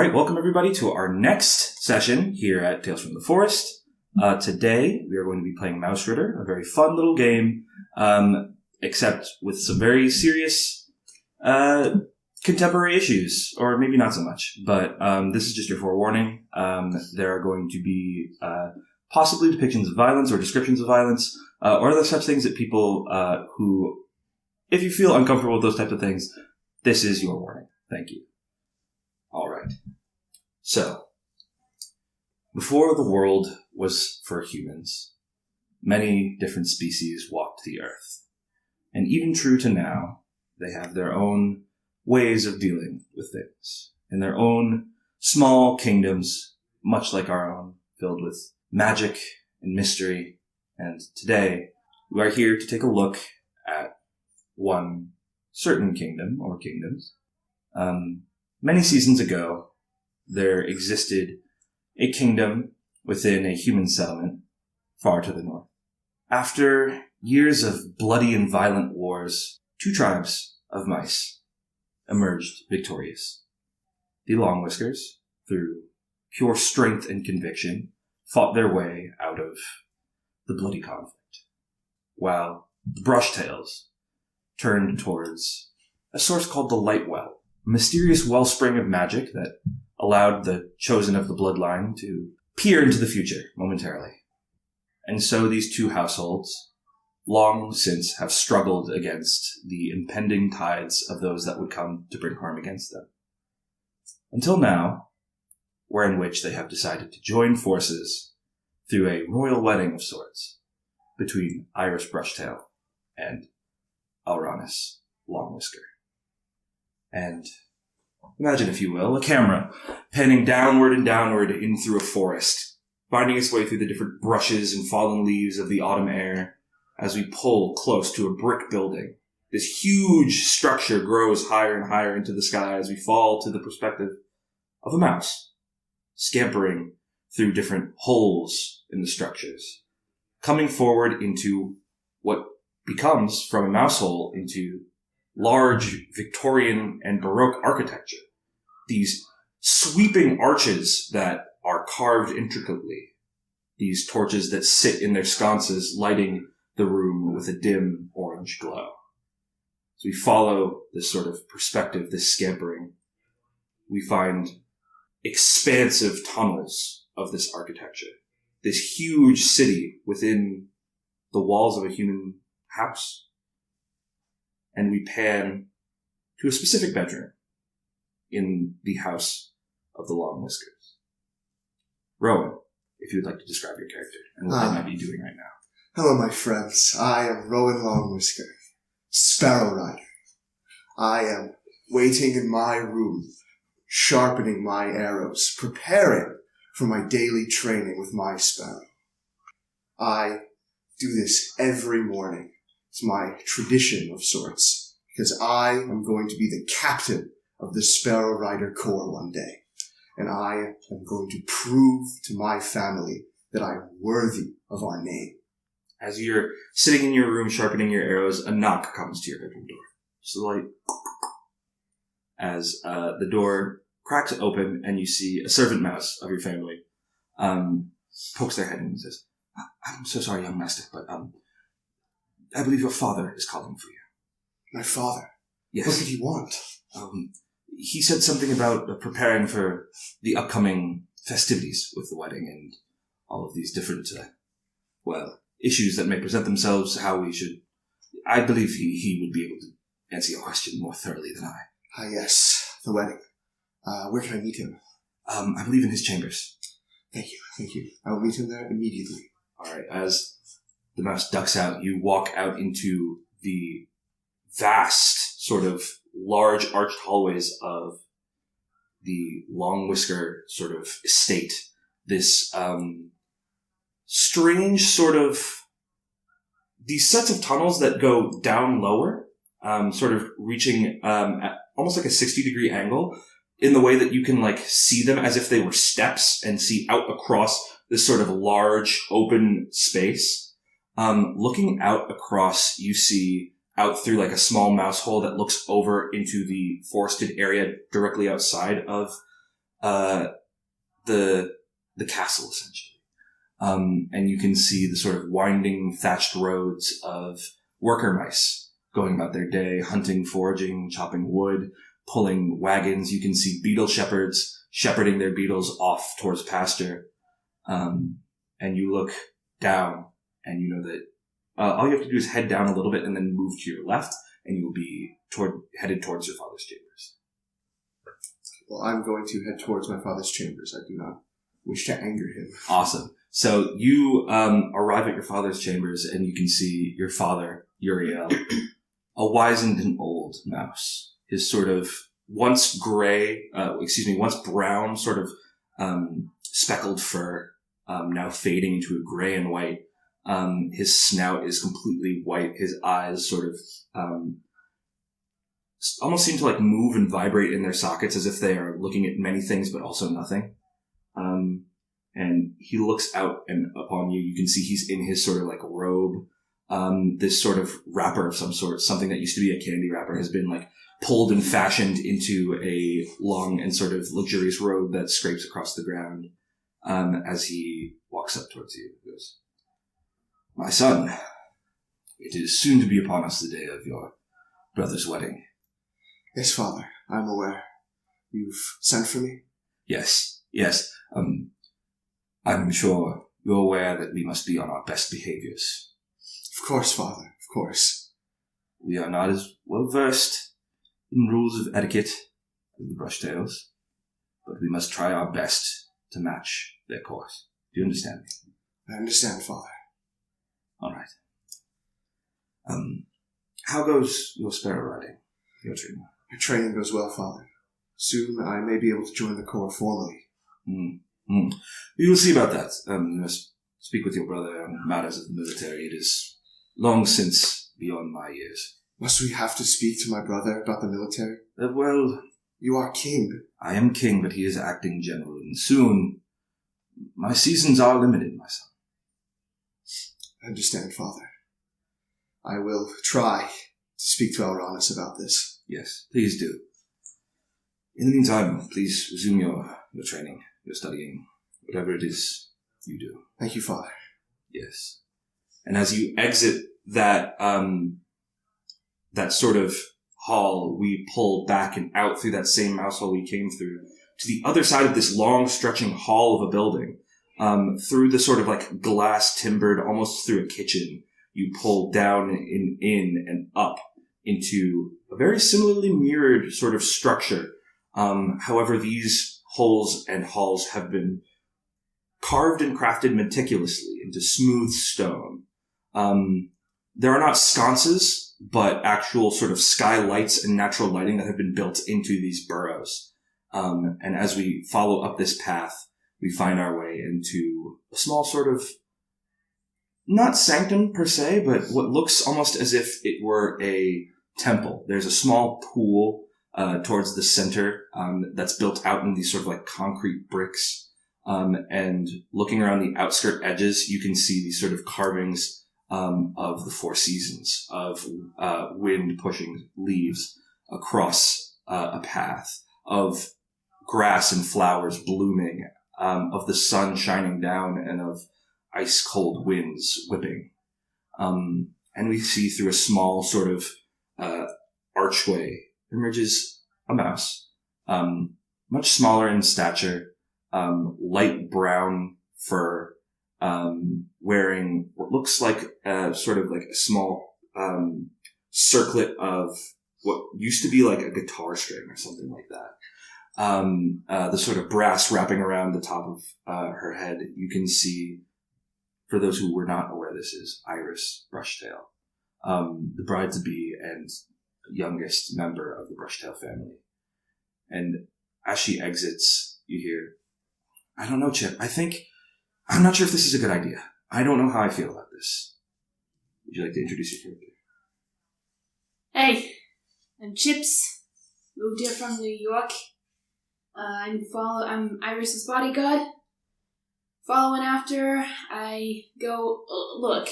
right, welcome everybody to our next session here at Tales from the Forest. Today, we are going to be playing Mouse Ritter, a very fun little game, except with some very serious contemporary issues, or maybe not so much. But this is just your forewarning. There are going to be possibly depictions of violence or descriptions of violence, or other such things that people who, if you feel uncomfortable with those types of things, this is your warning. Thank you. All right. So, before the world was for humans, many different species walked the earth. And even true to now, they have their own ways of dealing with things, in their own small kingdoms, much like our own, filled with magic and mystery. And today, we are here to take a look at one certain kingdom, or kingdoms. Many seasons ago, there existed a kingdom within a human settlement far to the north. After years of bloody and violent wars, two tribes of mice emerged victorious. The Long Whiskers, through pure strength and conviction, fought their way out of the bloody conflict, while the Brushtails turned towards a source called the Light Well, a mysterious wellspring of magic that allowed the chosen of the bloodline to peer into the future momentarily. And so these two households long since have struggled against the impending tides of those that would come to bring harm against them. Until now, wherein which they have decided to join forces through a royal wedding of sorts between Iris Brushtail and Alranis Longwhisker. And imagine, if you will, a camera panning downward and downward in through a forest, finding its way through the different brushes and fallen leaves of the autumn air as we pull close to a brick building. This huge structure grows higher and higher into the sky as we fall to the perspective of a mouse, scampering through different holes in the structures, coming forward into what becomes, from a mouse hole, into large Victorian and Baroque architecture. These sweeping arches that are carved intricately. These torches that sit in their sconces, lighting the room with a dim orange glow. So we follow this sort of perspective, this scampering. We find expansive tunnels of this architecture. This huge city within the walls of a human house. And we pan to a specific bedroom in the house of the Long Whiskers. Rowan, if you would like to describe your character and what they might be doing right now. Hello, my friends. I am Rowan Longwhisker, Sparrow Rider. I am waiting in my room, sharpening my arrows, preparing for my daily training with my sparrow. I do this every morning. It's my tradition of sorts, because I am going to be the captain of the Sparrow Rider Corps one day, and I am going to prove to my family that I am worthy of our name. As you're sitting in your room sharpening your arrows, a knock comes to your bedroom door. Just a light. As the door cracks open and you see a servant mouse of your family pokes their head in and says, "I'm so sorry, young master, but I believe your father is calling for you." My father? Yes. What did he want? He said something about preparing for the upcoming festivities with the wedding and all of these different, issues that may present themselves, how we should... I believe he would be able to answer your question more thoroughly than I. Ah, yes, the wedding. Where can I meet him? I believe in his chambers. Thank you. I will meet him there immediately. All right, as the mouse ducks out, you walk out into the vast, sort of large arched hallways of the Long Whisker sort of estate. This strange sort of... these sets of tunnels that go down lower, sort of reaching at almost like a 60-degree angle, in the way that you can see them as if they were steps and see out across this sort of large open space. Looking out across, you see out through a small mouse hole that looks over into the forested area directly outside of the castle, essentially. And you can see the sort of winding thatched roads of worker mice going about their day, hunting, foraging, chopping wood, pulling wagons. You can see beetle shepherds shepherding their beetles off towards pasture. And you look down and you know that all you have to do is head down a little bit and then move to your left, and you will be headed towards your father's chambers. Well, I'm going to head towards my father's chambers. I do not wish to anger him. Awesome. So you arrive at your father's chambers, and you can see your father, Uriel, a wizened and old mouse. His sort of once brown, sort of speckled fur, now fading into a gray and white. His snout is completely white. His eyes sort of almost seem to like move and vibrate in their sockets as if they are looking at many things but also nothing. And he looks out and upon you. You can see he's in his sort of like robe. This sort of wrapper of some sort, something that used to be a candy wrapper, has been like pulled and fashioned into a long and sort of luxurious robe that scrapes across the ground. As he walks up towards you, he goes, "My son, it is soon to be upon us the day of your brother's wedding." Yes, Father, I'm aware. You've sent for me? Yes. I'm sure you're aware that we must be on our best behaviors. Of course, Father, of course. We are not as well versed in rules of etiquette as the Brushtails, but we must try our best to match their course. Do you understand me? I understand, Father. All right. How goes your sparrow riding? Your training? Your training goes well, Father. Soon I may be able to join the Corps formally. We will see about that. You must speak with your brother on matters of the military. It is long since beyond my years. Must we have to speak to my brother about the military? Well, you are king. I am king, but he is acting general, and soon my seasons are limited, my son. I understand, Father. I will try to speak to Elronis about this. Yes, please do. In the meantime, please resume your training, your studying, whatever it is you do. Thank you, Father. Yes. And as you exit that that sort of hall, we pull back and out through that same mouse hole we came through to the other side of this long stretching hall of a building. Through the sort of like glass timbered, almost through a kitchen, you pull down and in and up into a very similarly mirrored sort of structure. However, these holes and halls have been carved and crafted meticulously into smooth stone. There are not sconces, but actual sort of skylights and natural lighting that have been built into these burrows. And as we follow up this path, we find our way into a small sort of, not sanctum per se, but what looks almost as if it were a temple. There's a small pool towards the center that's built out in these sort of like concrete bricks. And looking around the outskirt edges, you can see these sort of carvings of the four seasons, of wind pushing leaves across a path, of grass and flowers blooming, of the sun shining down, and of ice-cold winds whipping. And we see through a small sort of archway emerges a mouse, much smaller in stature, light brown fur, wearing what looks like sort of like a small circlet of what used to be like a guitar string or something like that. The sort of brass wrapping around the top of her head. You can see, for those who were not aware, this is Iris Brushtail, the bride-to-be and youngest member of the Brushtail family. And as she exits, you hear, "I don't know, Chip. I'm not sure if this is a good idea. I don't know how I feel about this." Would you like to introduce your character? Hey, I'm Chips. Moved here from New York. I'm Iris's bodyguard. Following after, I go, look,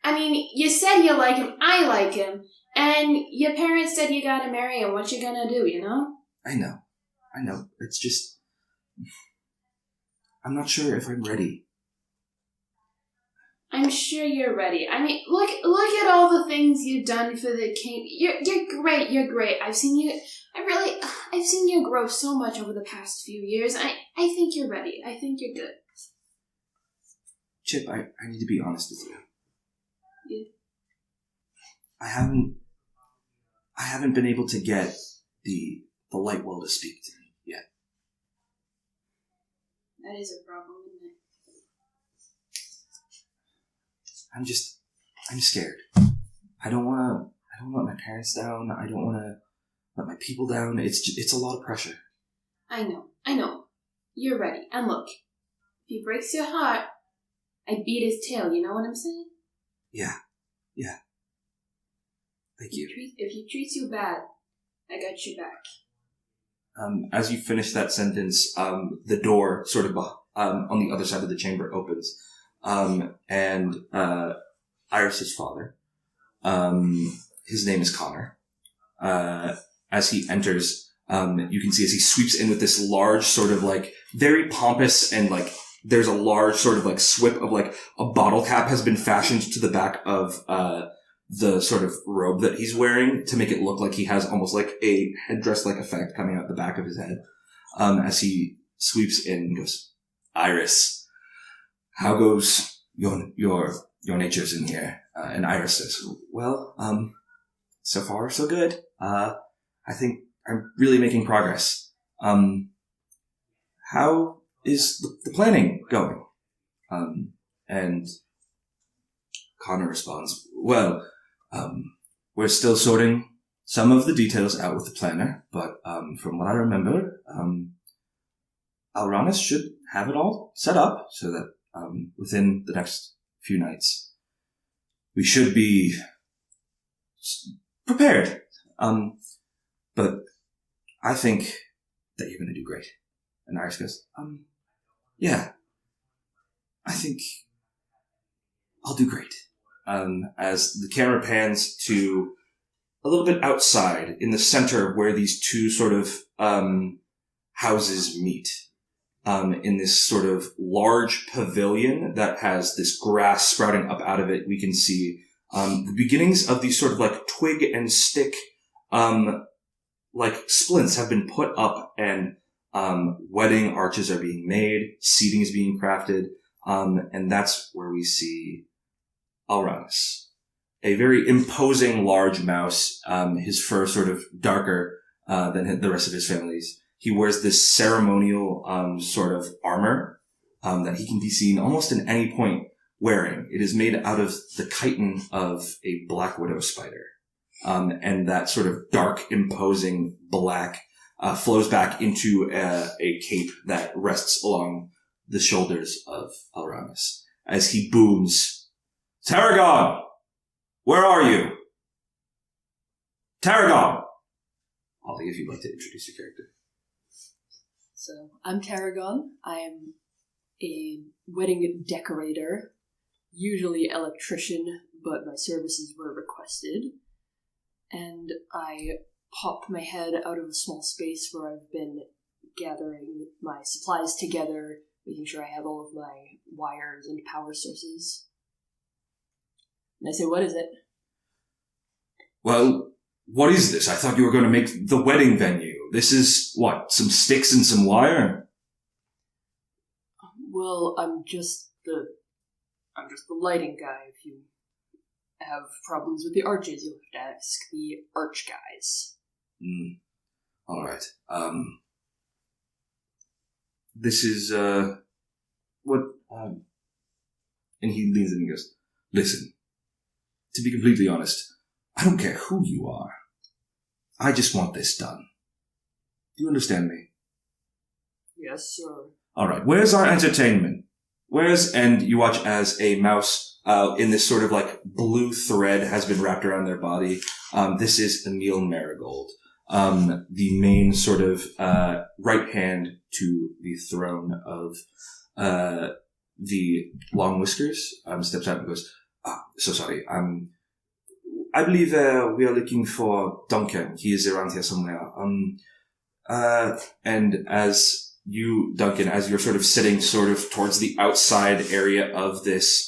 I mean, you said you like him, I like him, and your parents said you gotta marry him. What you gonna do, you know? I know. It's just, I'm not sure if I'm ready. I'm sure you're ready. I mean, look at all the things you've done for the king. You're great. You're great. I've seen you grow so much over the past few years. I think you're ready. I think you're good. Chip, I need to be honest with you. Yeah. I haven't been able to get the light well to speak to me yet. That is a problem, isn't it? I'm scared. I don't want to let my parents down. I don't want to let my people down. It's a lot of pressure. I know. You're ready. And look, if he breaks your heart, I beat his tail. You know what I'm saying? Yeah. Thank you. If he treats you bad, I got your back. As you finish that sentence, the door sort of on the other side of the chamber opens, and Iris's father, his name is Connor. As he enters, you can see as he sweeps in with this large sort of like very pompous and like there's a large sort of like swip of like a bottle cap has been fashioned to the back of the sort of robe that he's wearing to make it look like he has almost like a headdress-like effect coming out the back of his head. As he sweeps in and goes, Iris, how goes your natures in here? And Iris says, well, so far so good. I think I'm really making progress. How is the planning going? And Connor responds, well, we're still sorting some of the details out with the planner, but from what I remember, Alranis should have it all set up so that within the next few nights, we should be prepared. But I think that you're going to do great. And Iris goes, yeah, I think I'll do great. As the camera pans to a little bit outside in the center where these two sort of houses meet, in this sort of large pavilion that has this grass sprouting up out of it, we can see the beginnings of these sort of like twig and stick like splints have been put up, and wedding arches are being made, seating is being crafted, and that's where we see Alranis, a very imposing large mouse, his fur sort of darker than the rest of his family's. He wears this ceremonial sort of armor that he can be seen almost at any point wearing. It is made out of the chitin of a black widow spider. And that sort of dark, imposing black flows back into a cape that rests along the shoulders of Alranis as he booms, Tarragon! Where are you? Tarragon! Ollie, if you'd like to introduce your character. So, I'm Tarragon. I am a wedding decorator, usually electrician, but my services were requested. And I pop my head out of a small space where I've been gathering my supplies together, making sure I have all of my wires and power sources. And I say, what is it? Well, what is this? I thought you were going to make the wedding venue. This is, what, some sticks and some wire? Well, I'm just the lighting guy. If you have problems with the arches, you'll have to ask the arch guys. All right. This is, what, and he leans in and goes, listen, to be completely honest, I don't care who you are. I just want this done. Do you understand me? Yes, sir. All right. Where's our entertainment? And you watch as a mouse in this sort of like blue thread has been wrapped around their body. This is Emil Marigold, the main sort of right hand to the throne of the Long Whiskers. Steps out and goes, so sorry. I believe we are looking for Duncan. He is around here somewhere. And as you, Duncan, as you're sort of sitting sort of towards the outside area of this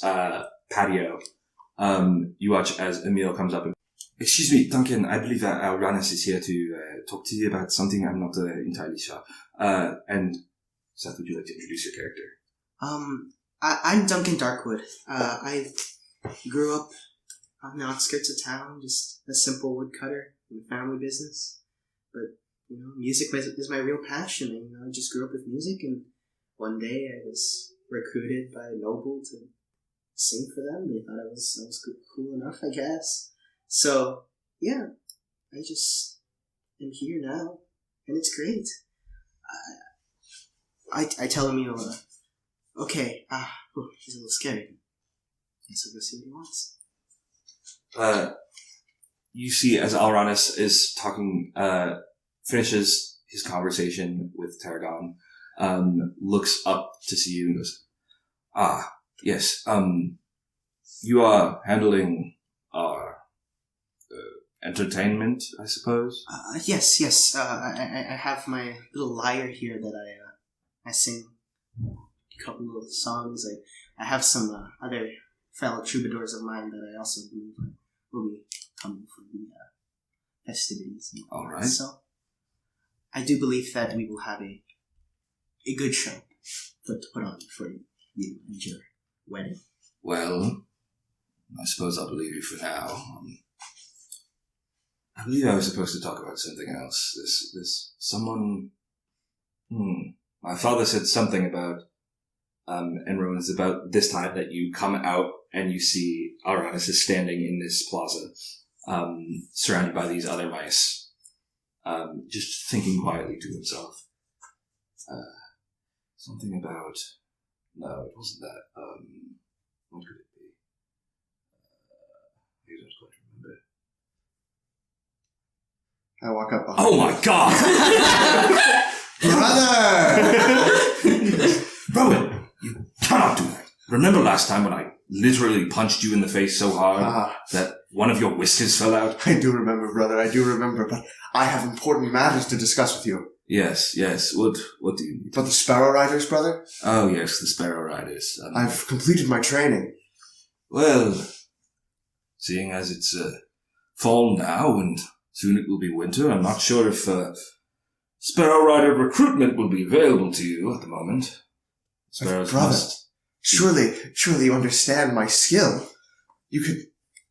patio, you watch as Emil comes up and, "Excuse me, Duncan, I believe that Alranus is here to talk to you about something. I'm not entirely sure." And Seth, would you like to introduce your character? I'm Duncan Darkwood. I grew up on the outskirts of town, just a simple woodcutter in a family business. But, music is my real passion. And, I just grew up with music, and one day I was recruited by a noble to sing for them. They thought I was cool enough, I guess. So, yeah, I just am here now, and it's great. I tell him, okay, he's a little scary. Guess I'll go see what he wants. You see as Alranus is talking, finishes his conversation with Tarragon, looks up to see you and goes, yes, you are handling our entertainment, I suppose? Yes. I have my little lyre here that I sing a couple of songs. I have some other fellow troubadours of mine that I also believe will be coming for the festivities. All right. So I do believe that we will have a good show to put on for you and your wedding. Well, I suppose I'll believe you for now. I believe I was supposed to talk about something else. This someone. My father said something about, and Rowan, it's about this time that you come out and you see Alranus is standing in this plaza, surrounded by these other mice, just thinking quietly to himself. Something about. No, it wasn't that. What could it be? I don't quite remember. I walk up. Oh my god! Brother! Rowan, you cannot do that. Remember last time when I literally punched you in the face so hard that one of your whiskers fell out? I do remember, brother. I do remember, but I have important matters to discuss with you. Yes. What do you need? But the Sparrow Riders, brother? Oh yes, the Sparrow Riders. I've completed my training. Well, seeing as it's fall now and soon it will be winter, I'm not sure if Sparrow Rider recruitment will be available to you at the moment. Sparrows Brother, must. surely you understand my skill. You could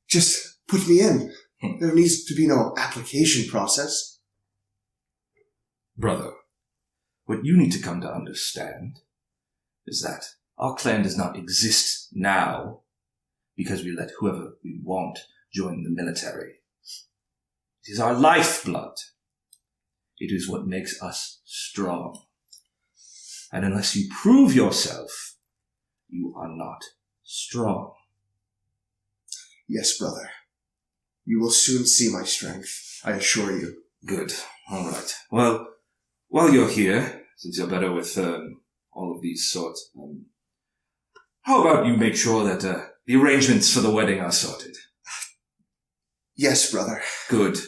just put me in. There needs to be no application process. Brother, what you need to come to understand is that our clan does not exist now because we let whoever we want join the military. It is our lifeblood. It is what makes us strong. And unless you prove yourself, you are not strong. Yes, brother. You will soon see my strength, I assure you. Good. All right. Well, while you're here, since you're better with all of these sorts, how about you make sure that the arrangements for the wedding are sorted? Yes, brother. Good.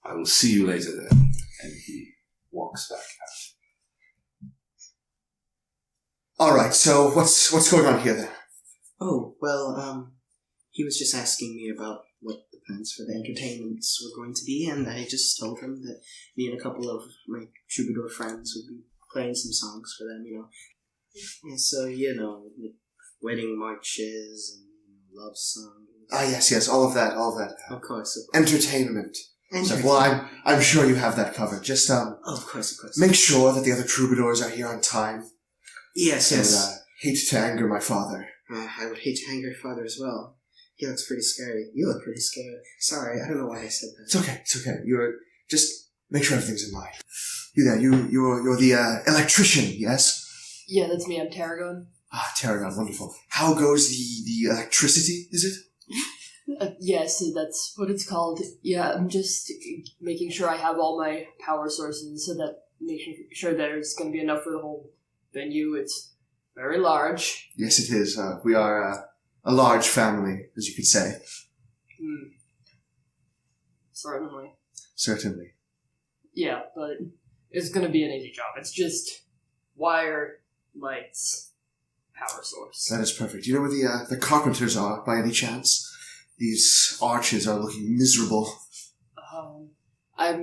I will see you later then. And he walks back out. All right, so what's going on here then? Oh, well, he was just asking me about what the plans for the entertainments were going to be, and I just told him that me and a couple of my troubadour friends would be playing some songs for them, And so, like wedding marches and love songs. Yes, all of that. Of course. Entertainment. So, well, I'm sure you have that covered. Just, of course. make sure that the other troubadours are here on time. Yes. Hate to anger my father. I would hate to anger your father as well. He looks pretty scary. You look pretty scary. Sorry, I don't know why I said that. It's okay. Just make sure everything's in line. You're the electrician, yes? Yeah, that's me. I'm Tarragon. Tarragon, wonderful. How goes the electricity, is it? Yes, that's what it's called. Yeah, I'm just making sure I have all my power sources so that making sure there's going to be enough for the whole venue. It's very large. Yes, it is. We are a large family, as you could say. Certainly. Certainly. Yeah, but It's gonna be an easy job. It's just wire, lights, power source. That is perfect. Do you know where the carpenters are, by any chance? These arches are looking miserable. I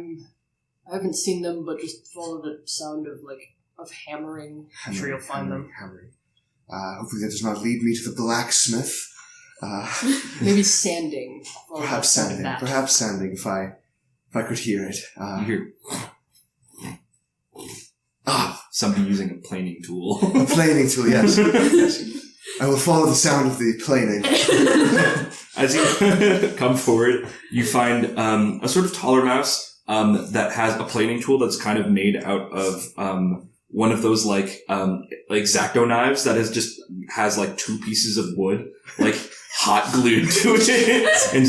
haven't seen them, but just follow the sound of hammering. I'm sure you'll find them. Hammering. Hopefully that does not lead me to the blacksmith. Maybe sanding. Follow the Perhaps sound of sanding. that. Perhaps sanding, if I could hear it. You hear somebody using a planing tool. A planing tool, yes. I will follow the sound of the planing. As you come forward, you find a sort of taller mouse that has a planing tool that's kind of made out of one of those like X-Acto knives that has like two pieces of wood like hot glued to it, and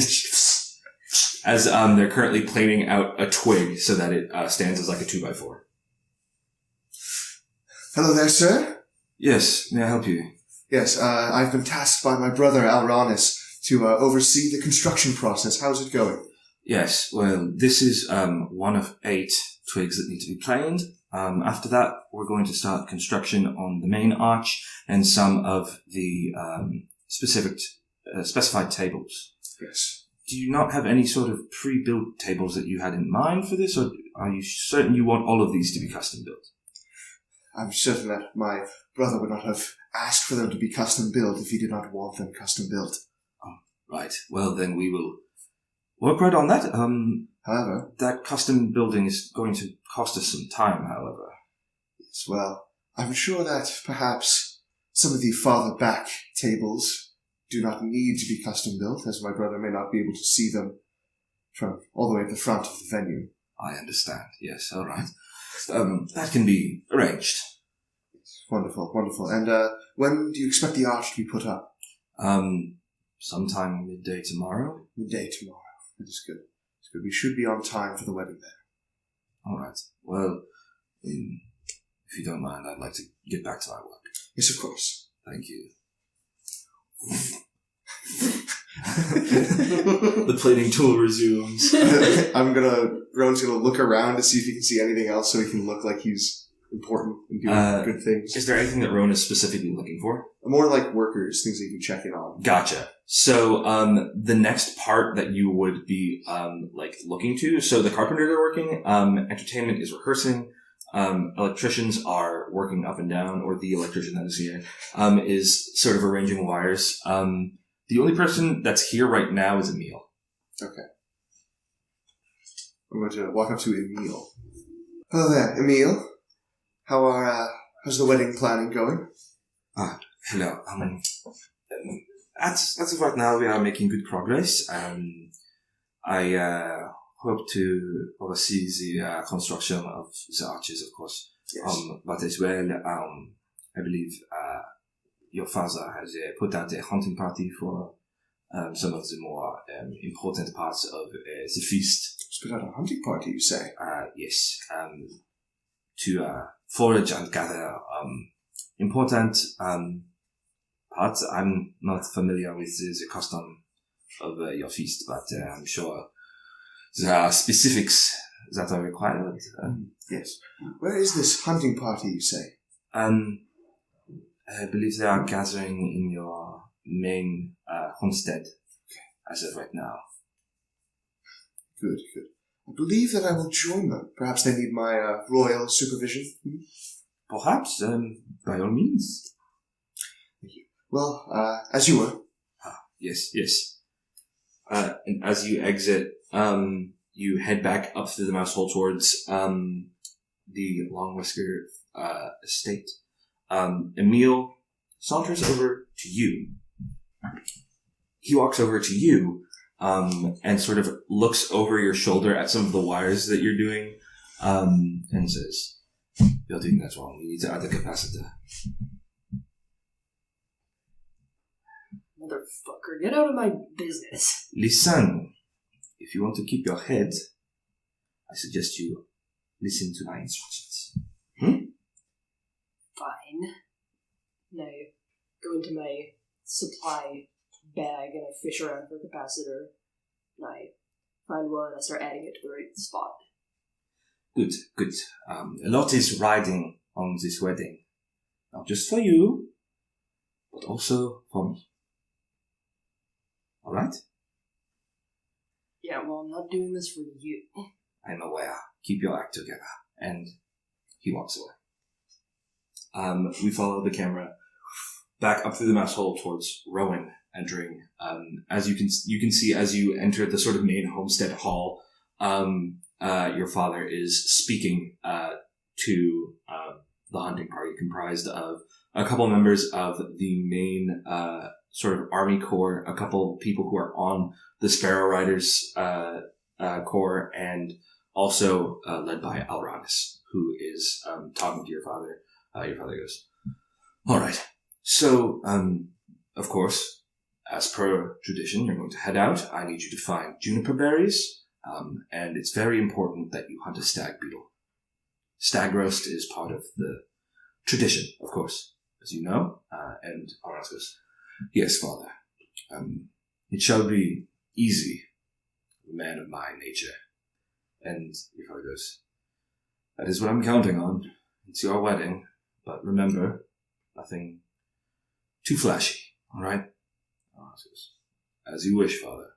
as they're currently planing out a twig so that it stands as like a 2x4. Hello there, sir. Yes, may I help you? Yes, I've been tasked by my brother Alranis to oversee the construction process. How's it going? Yes, well, this is one of 8 twigs that need to be planed. After that, we're going to start construction on the main arch and some of the specified tables. Yes. Do you not have any sort of pre-built tables that you had in mind for this, or are you certain you want all of these to be custom built? I'm certain that my brother would not have asked for them to be custom built if he did not want them custom built. Oh, right. Well, then we will work right on that. However, that custom building is going to cost us some time, however. yes, well, I'm sure that perhaps some of the farther back tables do not need to be custom built, as my brother may not be able to see them from all the way at the front of the venue. I understand. Yes, all right. That can be arranged. Wonderful, wonderful. And when do you expect the arch to be put up? Sometime midday tomorrow. Midday tomorrow. That is good. It's good. We should be on time for the wedding there. All right. Well, if you don't mind, I'd like to get back to my work. Yes, of course. Thank you. The plating tool resumes. Rowan's gonna look around to see if he can see anything else so he can look like he's important and doing good things. Is there anything that Rowan is specifically looking for? More like workers, things that you can check in on. Gotcha. So, the next part that you would be, looking to, so the carpenters are working, entertainment is rehearsing, electricians are working up and down, or the electrician that is here, is sort of arranging wires. The only person that's here right now is Emil. Okay. I'm going to walk up to Emil. Hello there, Emil. How's the wedding planning going? Hello. As of right now, we are making good progress. I hope to oversee the construction of the arches, of course. Yes. But as well, I believe your father has put out a hunting party for some of the more important parts of the feast. Just put out a hunting party, you say? Yes. To forage and gather important parts. I'm not familiar with the custom of your feast, but I'm sure there are specifics that are required. Yes. Where is this hunting party, you say? I believe they are gathering in your main homestead as of right now. Good, good. I believe that I will join them. Perhaps they need my royal supervision. Perhaps, by all means. Thank you. Well, as you were. Yes, yes. And as you exit, you head back up through the mouse hole towards the Long Whisker estate. Emil saunters over to you. He walks over to you and sort of looks over your shoulder at some of the wires that you're doing and says, "You're doing that wrong. We need to add a capacitor." Motherfucker, get out of my business. Listen, if you want to keep your head, I suggest you listen to my instructions. Fine. Now, go into my supply bag and I fish around for a capacitor. And I find one and I start adding it to the right spot. Good, good. A lot is riding on this wedding. Not just for you, but also for me. Alright? Yeah, well, I'm not doing this for you. I'm aware. Keep your act together. And he walks away. We follow the camera back up through the mess hall towards Rowan entering. As you can see as you enter the sort of main homestead hall, your father is speaking to the hunting party, comprised of a couple members of the main sort of army corps, a couple people who are on the Sparrow Riders corps, and also led by Alranis, who is talking to your father. Your father goes, all right. So, of course, as per tradition, you're going to head out. I need you to find juniper berries, and it's very important that you hunt a stag beetle. Stag roast is part of the tradition, of course, as you know. And Alranis goes, yes, father. It shall be easy, man of my nature. And your father goes, that is what I'm counting on. It's your wedding, but remember, nothing too flashy, all right? Alranis goes, as you wish, father.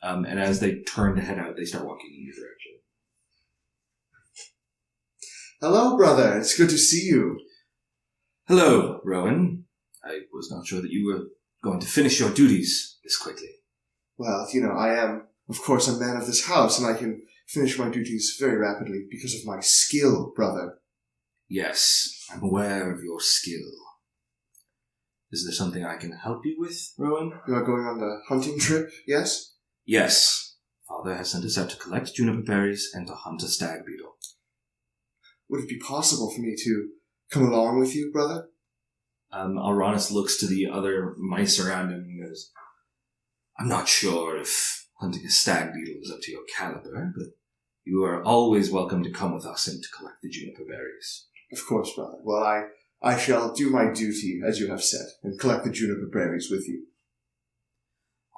And as they turn to head out, they start walking in your direction. Hello, brother. It's good to see you. Hello, Rowan. I was not sure that you were going to finish your duties this quickly. Well, I am, of course, a man of this house, and I can finish my duties very rapidly because of my skill, brother. Yes, I'm aware of your skill. Is there something I can help you with, Rowan? You are going on the hunting trip, yes? Yes. Father has sent us out to collect juniper berries and to hunt a stag beetle. Would it be possible for me to come along with you, brother? Alranis looks to the other mice around him and goes, I'm not sure if hunting a stag beetle is up to your caliber, but you are always welcome to come with us and to collect the juniper berries. Of course, brother. Well, I shall do my duty, as you have said, and collect the juniper berries with you.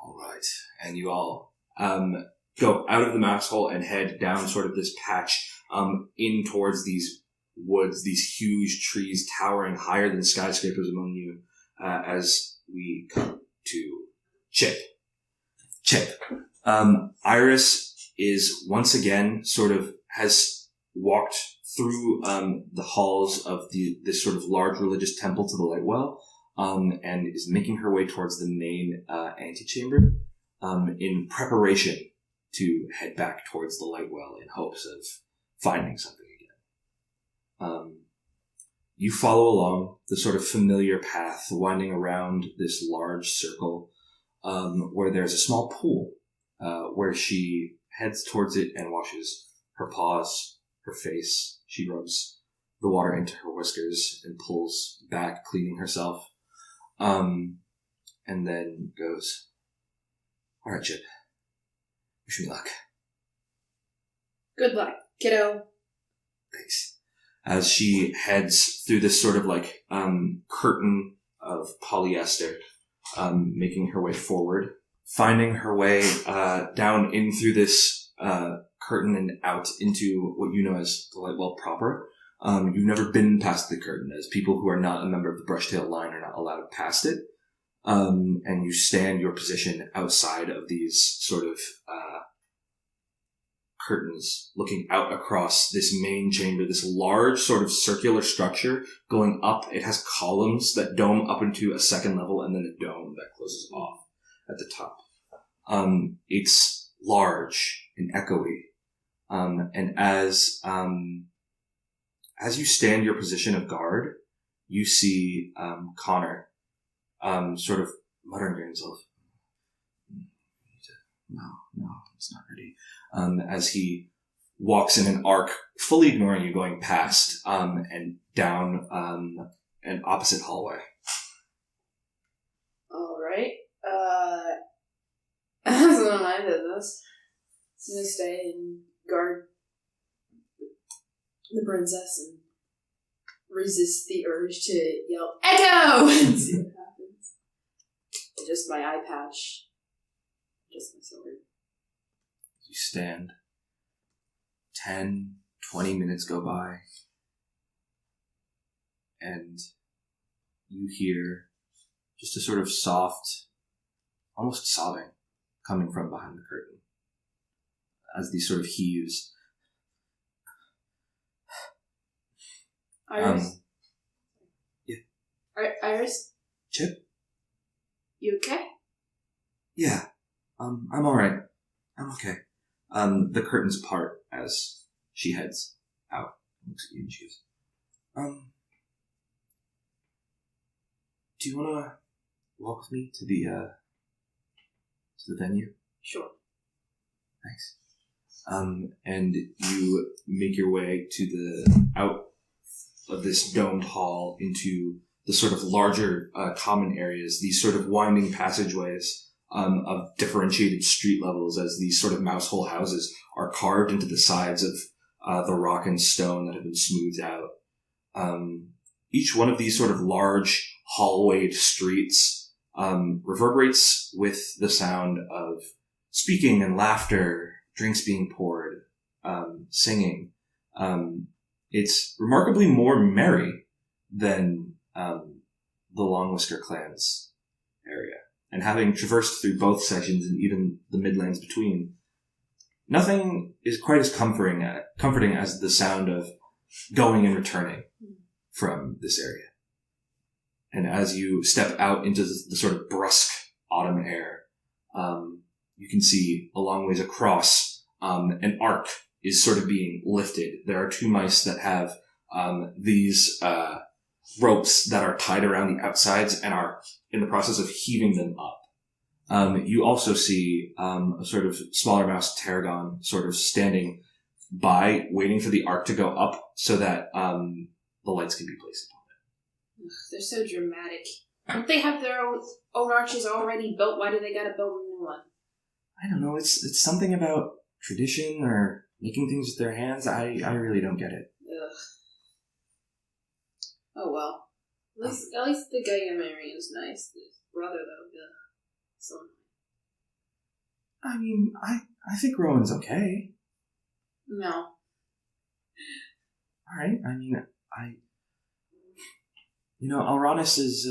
All right. And you all go out of the mouse hole and head down sort of this patch in towards these woods, these huge trees towering higher than skyscrapers among you, as we come to Chip. Iris is once again has walked through the halls of this sort of large religious temple to the Lightwell, and is making her way towards the main antechamber in preparation to head back towards the Lightwell in hopes of finding something again. You follow along the sort of familiar path winding around this large circle where there's a small pool where she heads towards it and washes her paws, her face. She rubs the water into her whiskers and pulls back, cleaning herself. And then goes, all right, Chip. Wish me luck. Good luck, kiddo. Thanks. As she heads through this sort of curtain of polyester, making her way forward, finding her way down in through this curtain and out into what you know as the Lightwell proper. You've never been past the curtain, as people who are not a member of the Brushtail line are not allowed past it. And you stand your position outside of these sort of curtains, looking out across this main chamber, this large sort of circular structure going up. It has columns that dome up into a second level and then a dome that closes off at the top. It's large and echoey. And as you stand your position of guard, you see Connor sort of muttering to himself, no, it's not ready. As he walks in an arc, fully ignoring you going past, and down an opposite hallway. All right. That's none of my business. I'm gonna stay and guard the princess and resist the urge to yell "Echo!" and see what happens. Just my eye patch. Just my sword. You stand 10, 20 minutes go by, and you hear just a sort of soft, almost sobbing, coming from behind the curtain as these sort of heaves. Iris? Yeah. Iris? Chip? You okay? Yeah. I'm alright. I'm okay. The curtains part as she heads out and looks at you and she goes, do you wanna walk with me to the venue? Sure. Thanks. And you make your way to the out of this domed hall into the sort of larger common areas, these sort of winding passageways of differentiated street levels as these sort of mouse hole houses are carved into the sides of the rock and stone that have been smoothed out. Each one of these sort of large hallwayed streets reverberates with the sound of speaking and laughter, drinks being poured, singing. It's remarkably more merry than the Long Whisker Clan's area. And having traversed through both sections and even the midlands between, nothing is quite as comforting as the sound of going and returning from this area. And as you step out into the sort of brusque autumn air, you can see a long ways across an arc is sort of being lifted. There are two mice that have these ropes that are tied around the outsides and are in the process of heaving them up. You also see a sort of smaller mouse, Tarragon, sort of standing by, waiting for the arc to go up so that the lights can be placed upon it. Ugh, they're so dramatic. Don't they have their own arches already built? Why do they gotta build a new one? I don't know. It's something about tradition or making things with their hands. I really don't get it. Ugh. Oh well. At least the guy you're marrying is nice. His brother though, ugh. So I mean, I think Rowan's okay. no. Alright, I mean, Alranis is,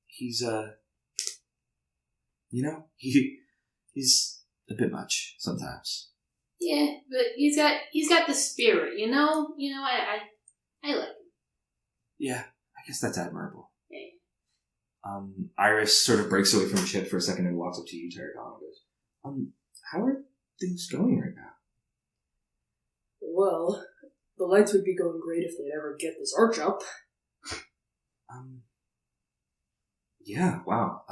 he's a bit much sometimes. Yeah, but he's got the spirit, you know? I like him. Yeah, I guess that's admirable. Yeah. Iris sort of breaks away from Chip for a second and walks up to you, Tarragon, and goes, how are things going right now? Well, the lights would be going great if they'd ever get this arch up. Yeah, wow.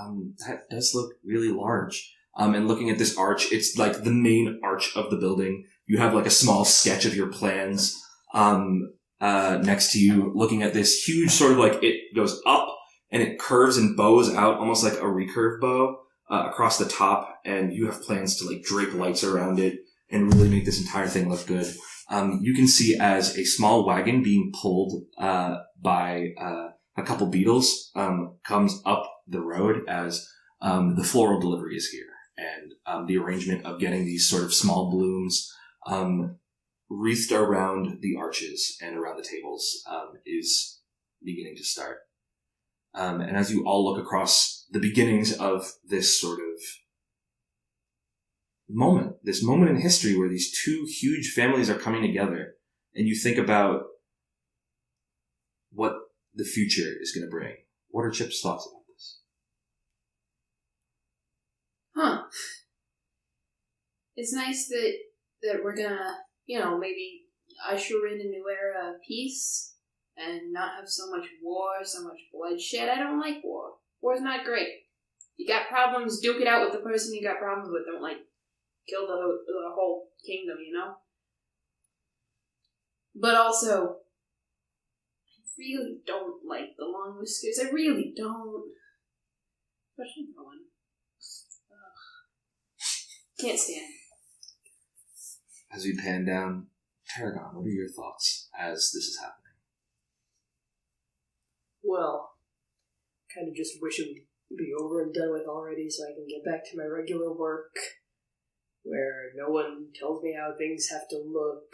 That does look really large. And looking at this arch, it's like the main arch of the building. You have like a small sketch of your plans, next to you, looking at this huge sort of like, it goes up and it curves and bows out almost like a recurve bow, across the top. And you have plans to like drape lights around it and really make this entire thing look good. You can see as a small wagon being pulled, by, a couple beetles, comes up the road as, the floral delivery is here. And, the arrangement of getting these sort of small blooms, wreathed around the arches and around the tables, is beginning to start. And as you all look across the beginnings of this sort of this moment in history where these two huge families are coming together, and you think about what the future is going to bring, what are Chip's thoughts about this? Huh. It's nice that we're gonna, maybe usher in a new era of peace and not have so much war, so much bloodshed. I don't like war. War's not great. You got problems, duke it out with the person you got problems with. Don't, kill the whole kingdom, But also, I really don't like the Long Whiskers. I really don't. Especially Rowan. Can't stand it. As we pan down, Tarragon, what are your thoughts as this is happening? Well, kind of just wish it would be over and done with already so I can get back to my regular work. where no one tells me how things have to look,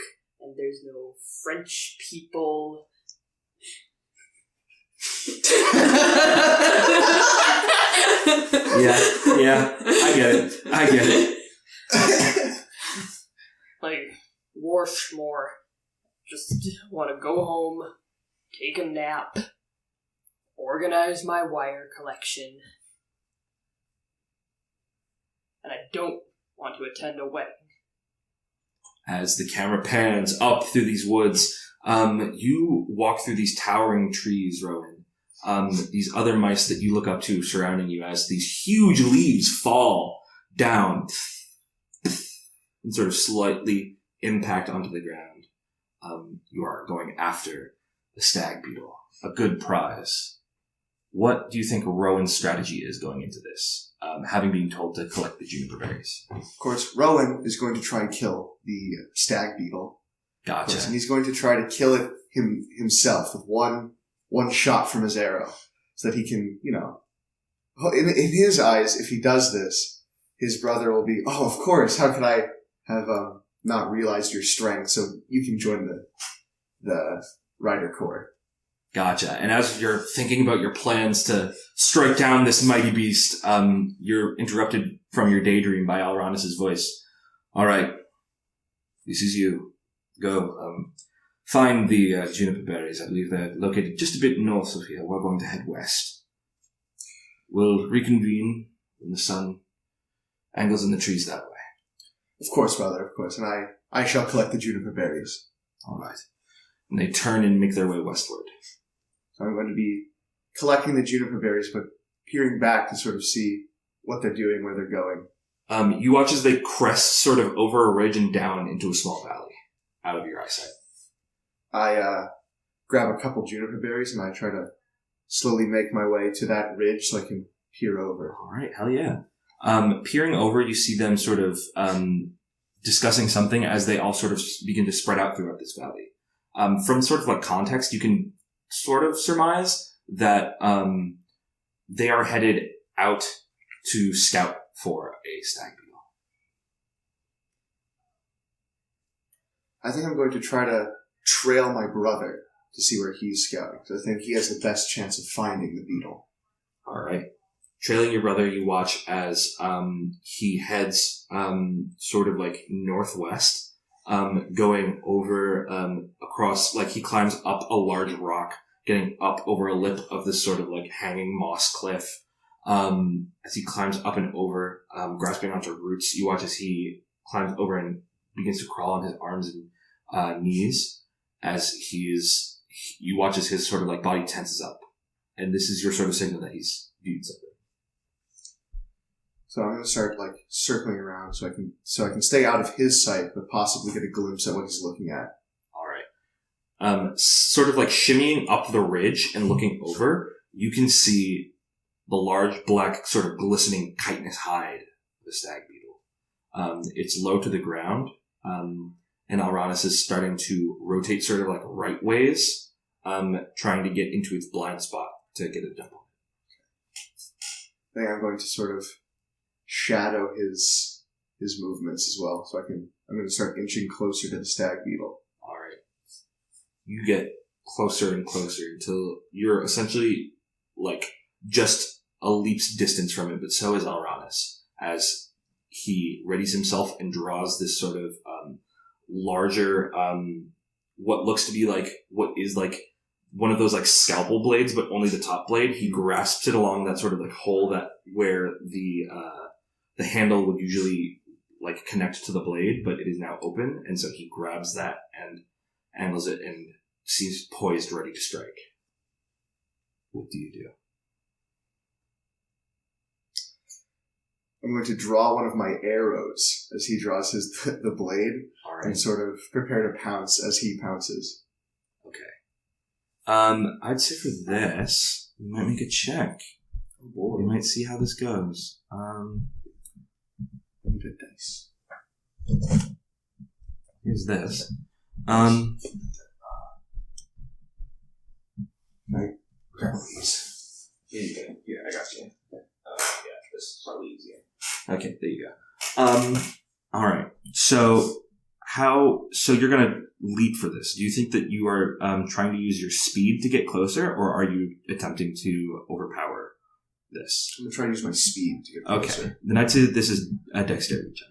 and there's no French people. Yeah, I get it. Like, Warshmore. Just want to go home, take a nap, organize my wire collection. And I don't want to attend a wedding. As the camera pans up through these woods, you walk through these towering trees, Rowan. These other mice that you look up to surrounding you as these huge leaves fall down and sort of slightly impact onto the ground. You are going after the stag beetle, a good prize. What do you think Rowan's strategy is going into this, having been told to collect the juniper berries? Of course, Rowan is going to try and kill the stag beetle. Gotcha. Course, and he's going to try to kill it himself with one shot from his arrow, so that he can, in his eyes, if he does this, his brother will be, oh, of course, how could I have not realized your strength, so you can join the Rider Corps. Gotcha. And as you're thinking about your plans to strike down this mighty beast, you're interrupted from your daydream by Alronis's voice. All right, this is you. Go find the juniper berries. I believe they're located just a bit north of here. We're going to head west. We'll reconvene when the sun angles in the trees that way. Of course, brother, of course. And I shall collect the juniper berries. All right. And they turn and make their way westward. So I'm going to be collecting the juniper berries, but peering back to sort of see what they're doing, where they're going. You watch as they crest sort of over a ridge and down into a small valley, out of your eyesight. I grab a couple juniper berries and I try to slowly make my way to that ridge so I can peer over. All right, hell yeah. Peering over, you see them sort of discussing something as they all sort of begin to spread out throughout this valley. From sort of like context, you can sort of surmise that they are headed out to scout for a stag beetle. I think I'm going to try to trail my brother to see where he's scouting, because I think he has the best chance of finding the beetle. All right. Trailing your brother, you watch as he heads sort of like northwest, going over across, like he climbs up a large rock, getting up over a lip of this sort of like hanging moss cliff. As he climbs up and over, grasping onto roots, you watch as he climbs over and begins to crawl on his arms and knees. As you watch as his sort of like body tenses up, and this is your sort of signal that he's viewed something. So I'm going to start like circling around so I can stay out of his sight, but possibly get a glimpse at what he's looking at. All right. Sort of like shimmying up the ridge and looking over, you can see the large black sort of glistening chitinous hide of the stag beetle. It's low to the ground, and Alronis is starting to rotate sort of like right ways, trying to get into its blind spot to get a dump on it. I think I'm going to sort of shadow his movements as well, so I'm going to start inching closer to the stag beetle. All right. You get closer and closer until you're essentially like just a leap's distance from it, but so is Alronis, as he readies himself and draws this sort of larger, what looks to be like, what is like one of those like scalpel blades, but only the top blade. He grasps it along that sort of like hole that where the handle would usually like connect to the blade, but it is now open, and so he grabs that and angles it and seems poised, ready to strike. What do you do? I'm going to draw one of my arrows as he draws the blade, All right. and sort of prepare to pounce as he pounces. Okay. I'd say for this, we might make a check. Oh boy. We might see how this goes. Good dice. Here's this. Please. Here, I got you. Yeah, this is probably easier. Okay, there you go. All So you're going to leap for this. Do you think that you are trying to use your speed to get closer, or are you attempting to overpower this? I'm going to try to use my speed to get closer. Okay. Then I'd say that this is a dexterity check.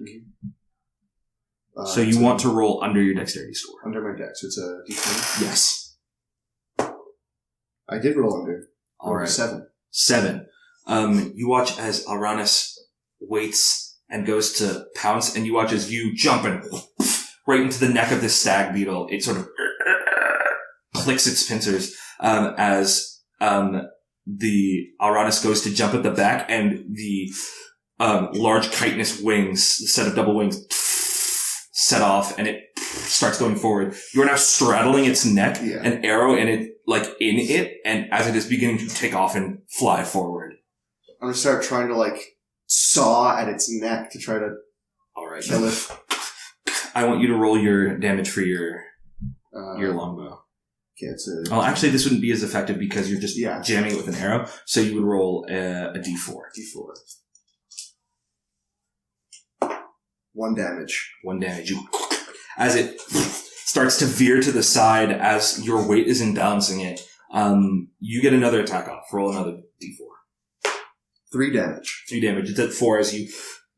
So you it's want to roll under your dexterity score. under my dex. So it's a d20. Yes. I did roll under. All right. 7. 7. You watch as Alranis waits and goes to pounce, and you watch as you jump and right into the neck of this stag beetle. It sort of clicks its pincers as the Alranis goes to jump at the back, and the large chitinous wings, the set of double wings, set off, and it starts going forward. You are now straddling its neck, an arrow in it, in it, and as it is beginning to take off and fly forward. I'm going to start trying to, saw at its neck to try to kill it. I want you to roll your damage for your longbow. Okay, it's actually, this wouldn't be as effective because you're just jamming it with an arrow, so you would roll a d4. D4. 1 damage. 1 damage. As it starts to veer to the side as your weight is imbalancing it, you get another attack off. Roll another d4. 3 damage. 3 damage. It's at 4 as you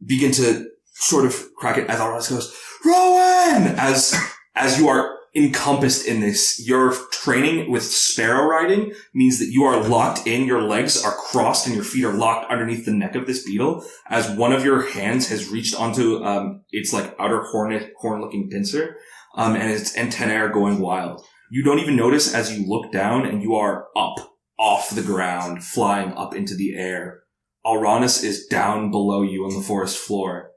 begin to sort of crack it as Alranis goes, Rowan! As you are encompassed in this, your training with sparrow riding means that you are locked in, your legs are crossed, and your feet are locked underneath the neck of this beetle as one of your hands has reached onto its outer horn-looking pincer, and its antennae are going wild. You don't even notice as you look down, and you are up off the ground, flying up into the air. Alranis is down below you on the forest floor.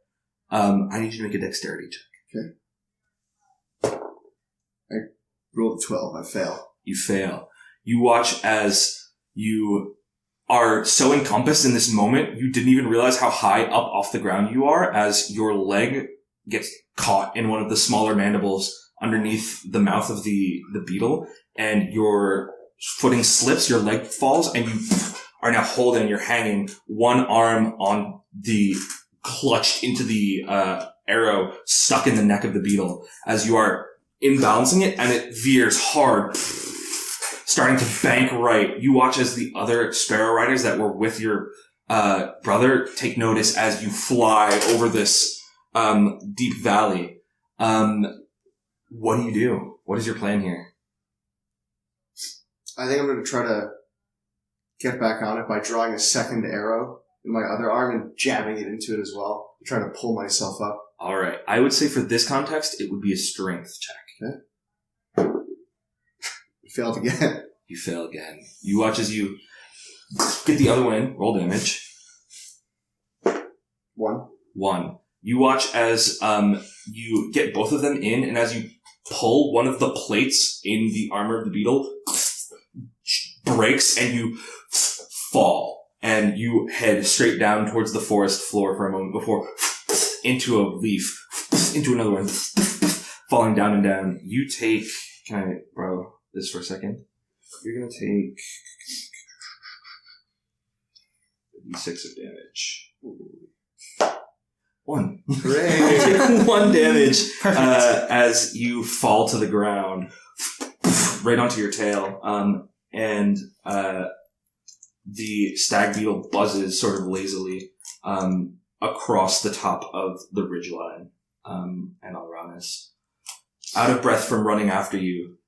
I need you to make a dexterity check. Okay. I rolled 12. I fail. You fail. You watch as you are so encompassed in this moment, you didn't even realize how high up off the ground you are as your leg gets caught in one of the smaller mandibles underneath the mouth of the beetle, and your footing slips, your leg falls, and you are now holding, you're hanging, one arm on the clutched into the arrow stuck in the neck of the beetle as you are imbalancing it, and it veers hard, starting to bank right. You watch as the other sparrow riders that were with your brother take notice as you fly over this deep valley. What do you do? What is your plan here? I think I'm going to try to get back on it by drawing a second arrow in my other arm and jabbing it into it as well, trying to pull myself up. All right. I would say for this context, it would be a strength check. Okay. Failed again. You fail again. You watch as you get the other one in. Roll damage. 1. You watch as you get both of them in, and as you pull, one of the plates in the armor of the beetle breaks, and you fall. And you head straight down towards the forest floor for a moment before into a leaf, into another one, falling down and down. You take... Can I borrow this for a second? You're going to take... D6 of damage. 1. Hooray! Take 1 damage as you fall to the ground, right onto your tail, and the stag beetle buzzes sort of lazily across the top of the ridgeline, and Alranis, out of breath from running after you,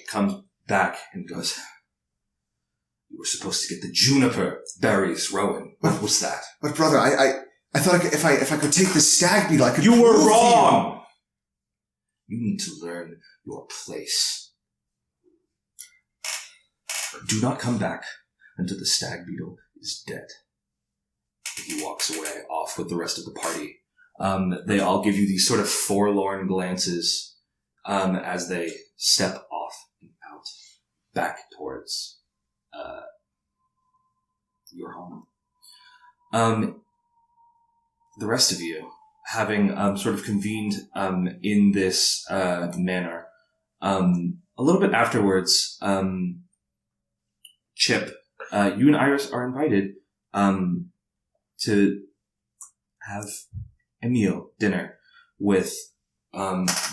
comes back and goes, "You were supposed to get the juniper berries, Rowan. What was that?" But brother, I thought if I could take the stag beetle, I could. You were wrong! You need to learn your place. Do not come back until the stag beetle is dead. He walks away off with the rest of the party. They all give you these sort of forlorn glances as they step off and out, back towards your home. The rest of you, having sort of convened in this manner, a little bit afterwards, Chip, you and Iris are invited to have a meal, dinner, with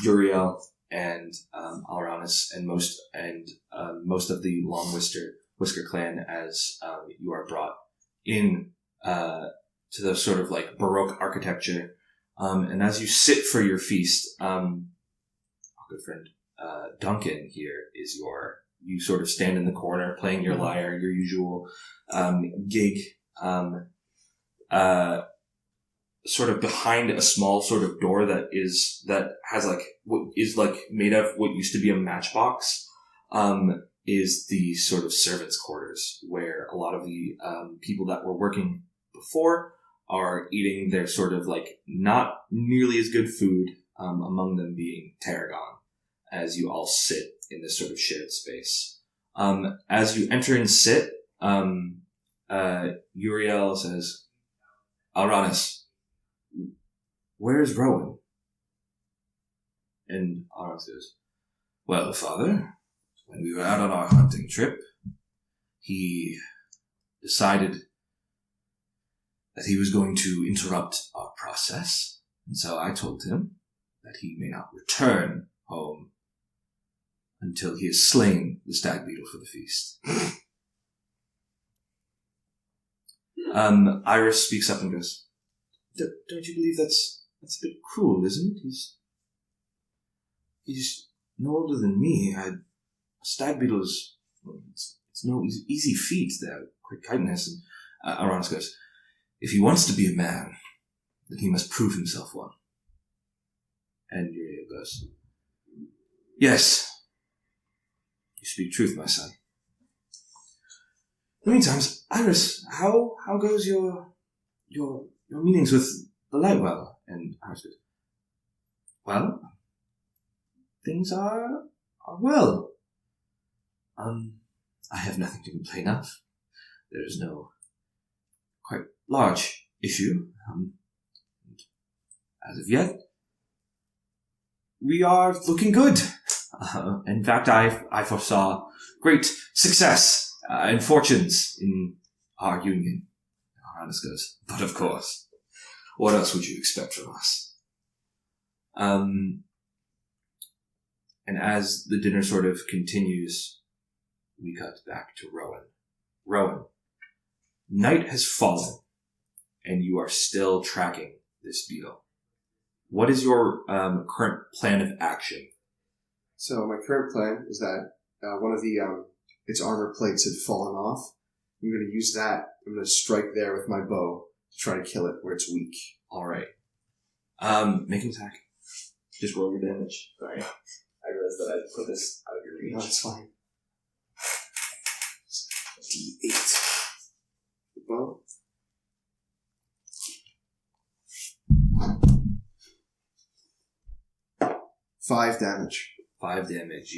Uriel and Alranis and most of the Long Whisker clan as you are brought in to the sort of like Baroque architecture. And as you sit for your feast, our good friend Duncan here is you sort of stand in the corner playing your lyre, your usual gig, sort of behind a small sort of door that has like what is like made of what used to be a matchbox, is the sort of servants' quarters where a lot of the people that were working before are eating their sort of like not nearly as good food, among them being Tarragon, as you all sit in this sort of shared space. As you enter and sit, Uriel says, Alranis, where is Rowan? And Alranis goes, well, father, when we were out on our hunting trip, he decided that he was going to interrupt our process, and so I told him that he may not return home until he has slain the stag beetle for the feast. Iris speaks up and goes, don't you believe that's a bit cruel, isn't it? He's no older than me. A stag beetle is, it's no easy feat. They're quick kindness. And Aranis goes, if he wants to be a man, then he must prove himself one. And Uriel goes, yes, you speak truth, my son. In the meantime, Iris, how goes your meetings with the Lightwell? And Iris goes, well, things are well. I have nothing to complain of. There is no quite large issue. As of yet, we are looking good. In fact, I foresaw great success and fortunes in our union. Aranis goes, but of course, what else would you expect from us? And as the dinner sort of continues, we cut back to Rowan. Rowan, night has fallen, and you are still tracking this beetle. What is your current plan of action? So my current plan is that one of the its armor plates had fallen off. I'm going to use that. I'm going to strike there with my bow to try to kill it where it's weak. All right. Make an attack. Just roll your damage. Sorry. I realized that I put this out of your reach. No, it's fine. D8. Well, 5 damage. 5 damage.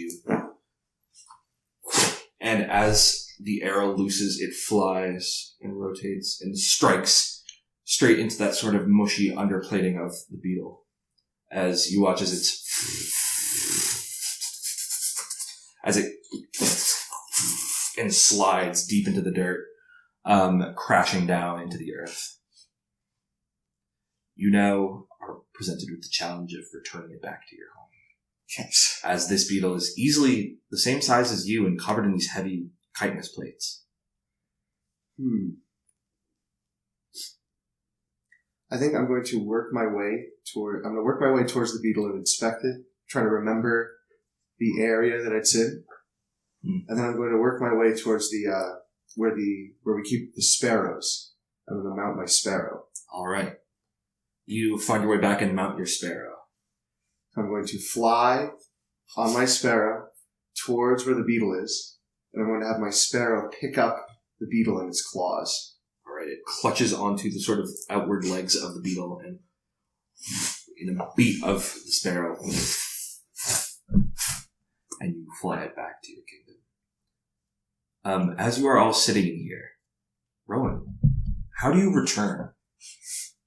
And as the arrow looses, it flies and rotates and strikes straight into that sort of mushy underplating of the beetle. As you watch as it and slides deep into the dirt, crashing down into the earth. You now are presented with the challenge of returning it back to your home. Yes. As this beetle is easily the same size as you and covered in these heavy chitinous plates. I think I'm going to work my way towards the beetle and inspect it, try to remember the area that it's in. And then I'm going to work my way towards the where we keep the sparrows. I'm going to mount my sparrow. All right. You find your way back and mount your sparrow. I'm going to fly on my sparrow towards where the beetle is, and I'm going to have my sparrow pick up the beetle in its claws. All right. It clutches onto the sort of outward legs of the beetle, and in a beat of the sparrow, and you fly it back to your kingdom. As you are all sitting in here, Rowan, how do you return?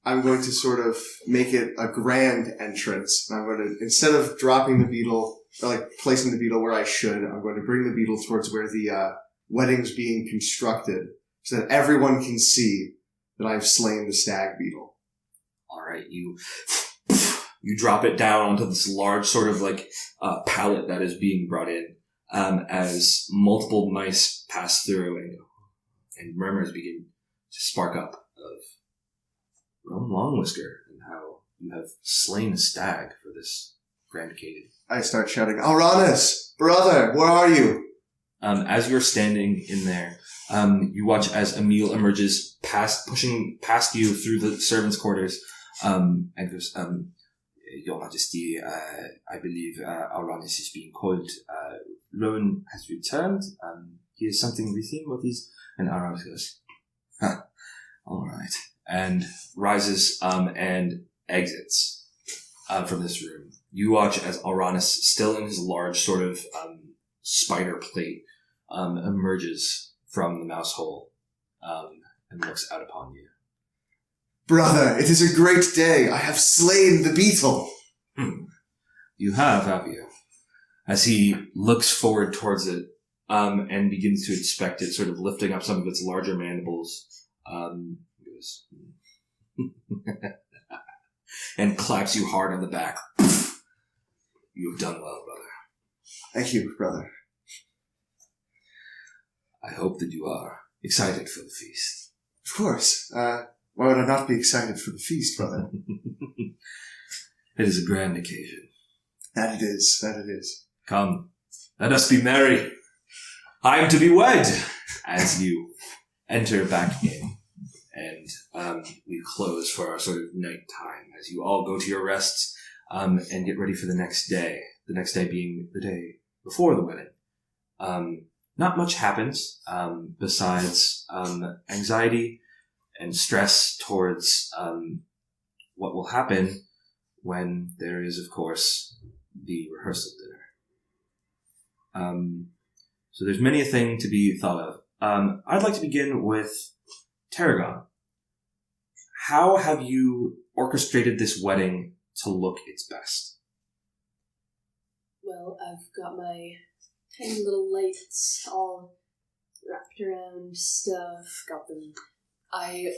I'm going to sort of make it a grand entrance. And I'm going to, instead of dropping the beetle, or like placing the beetle where I should, I'm going to bring the beetle towards where the wedding's being constructed so that everyone can see that I've slain the stag beetle. All right, you You drop it down onto this large sort of like pallet that is being brought in as multiple mice pass through and murmurs begin to spark up of Rowan Longwhisker and how you have slain a stag for this grand occasion. I start shouting, Alranis, brother, where are you? As you're standing in there, you watch as Emil emerges pushing past you through the servants' quarters, and goes, Your Majesty, I believe Alranis is being called. Rowan has returned. He has something with him. What is? And Alranis goes, all right, and rises and exits from this room. You watch as Alranis, still in his large sort of spider plate, emerges from the mouse hole and looks out upon you. Brother, it is a great day. I have slain the beetle. You have you? As he looks forward towards it and begins to inspect it, sort of lifting up some of its larger mandibles, he goes, and claps you hard on the back. You have done well, brother. Thank you, brother. I hope that you are excited for the feast. Of course. Why would I not be excited for the feast, brother? It is a grand occasion. That it is. Come, let us be merry. I am to be wed. As you enter back in, and we close for our sort of night time as you all go to your rests and get ready for the next day. The next day being the day before the wedding. Not much happens besides anxiety and stress towards what will happen when there is, of course, the rehearsal dinner. So there's many a thing to be thought of. I'd like to begin with Tarragon. How have you orchestrated this wedding to look its best? Well, I've got my tiny little lights all wrapped around stuff, got them. I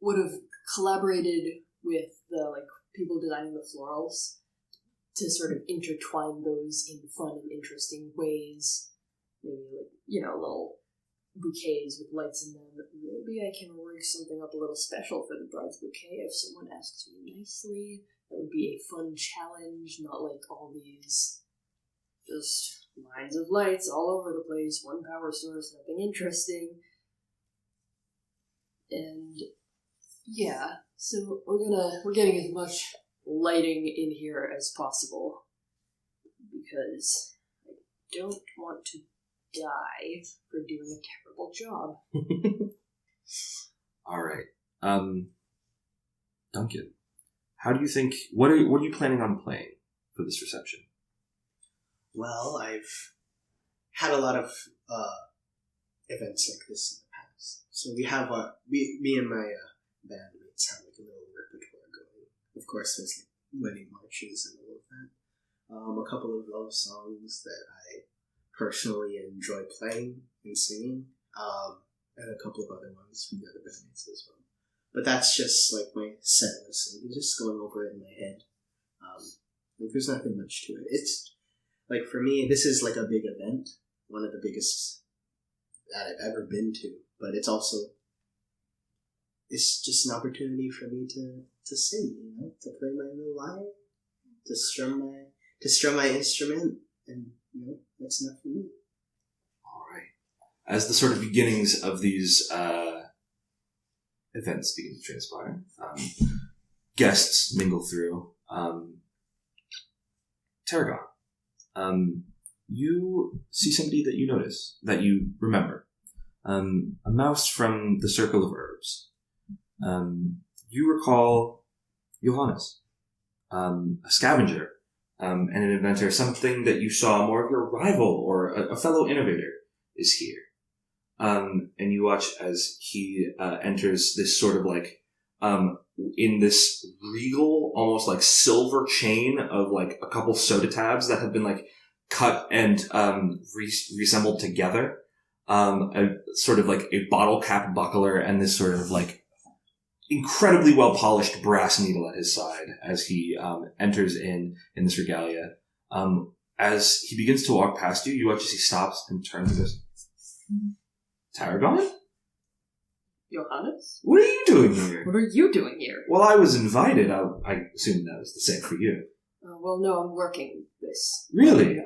would have collaborated with the people designing the florals to sort of intertwine those in fun and interesting ways. Maybe little bouquets with lights in them. Maybe I can rig something up a little special for the bride's bouquet if someone asks me nicely. That would be a fun challenge, not like all these just lines of lights all over the place, one power source, nothing interesting. And yeah, so we're getting as much lighting in here as possible because I don't want to die for doing a terrible job. All right. Duncan, how do you think, what are you planning on playing for this reception? Well, I've had a lot of events like this in the past. So we have me and my bandmates have a little repertoire going. Of course, there's wedding marches and all of that. A couple of love songs that I personally enjoy playing and singing, and a couple of other ones from the other bandmates as well. But that's just my set list, and just going over it in my head. There's nothing much to it. It's for me, this is a big event, one of the biggest that I've ever been to. But it's just an opportunity for me to sing, to play my little lyre, to strum my instrument, and that's enough for me. All right. As the sort of beginnings of these events begin to transpire, guests mingle through. Tarragon, you see somebody that you notice, that you remember. A mouse from the Circle of Herbs. You recall Johannes, a scavenger, and an inventor, something that you saw more of your rival or a fellow innovator is here. And you watch as he enters this sort of in this regal, almost silver chain of a couple soda tabs that have been cut and reassembled together. A sort of a bottle cap buckler and this sort of incredibly well-polished brass needle at his side as he enters in this regalia. As he begins to walk past you, you watch as he stops and turns and goes, Tarragon? Johannes? What are you doing here? What are you doing here? Well, I was invited. I assume that was the same for you. Well, no, I'm working this. Really?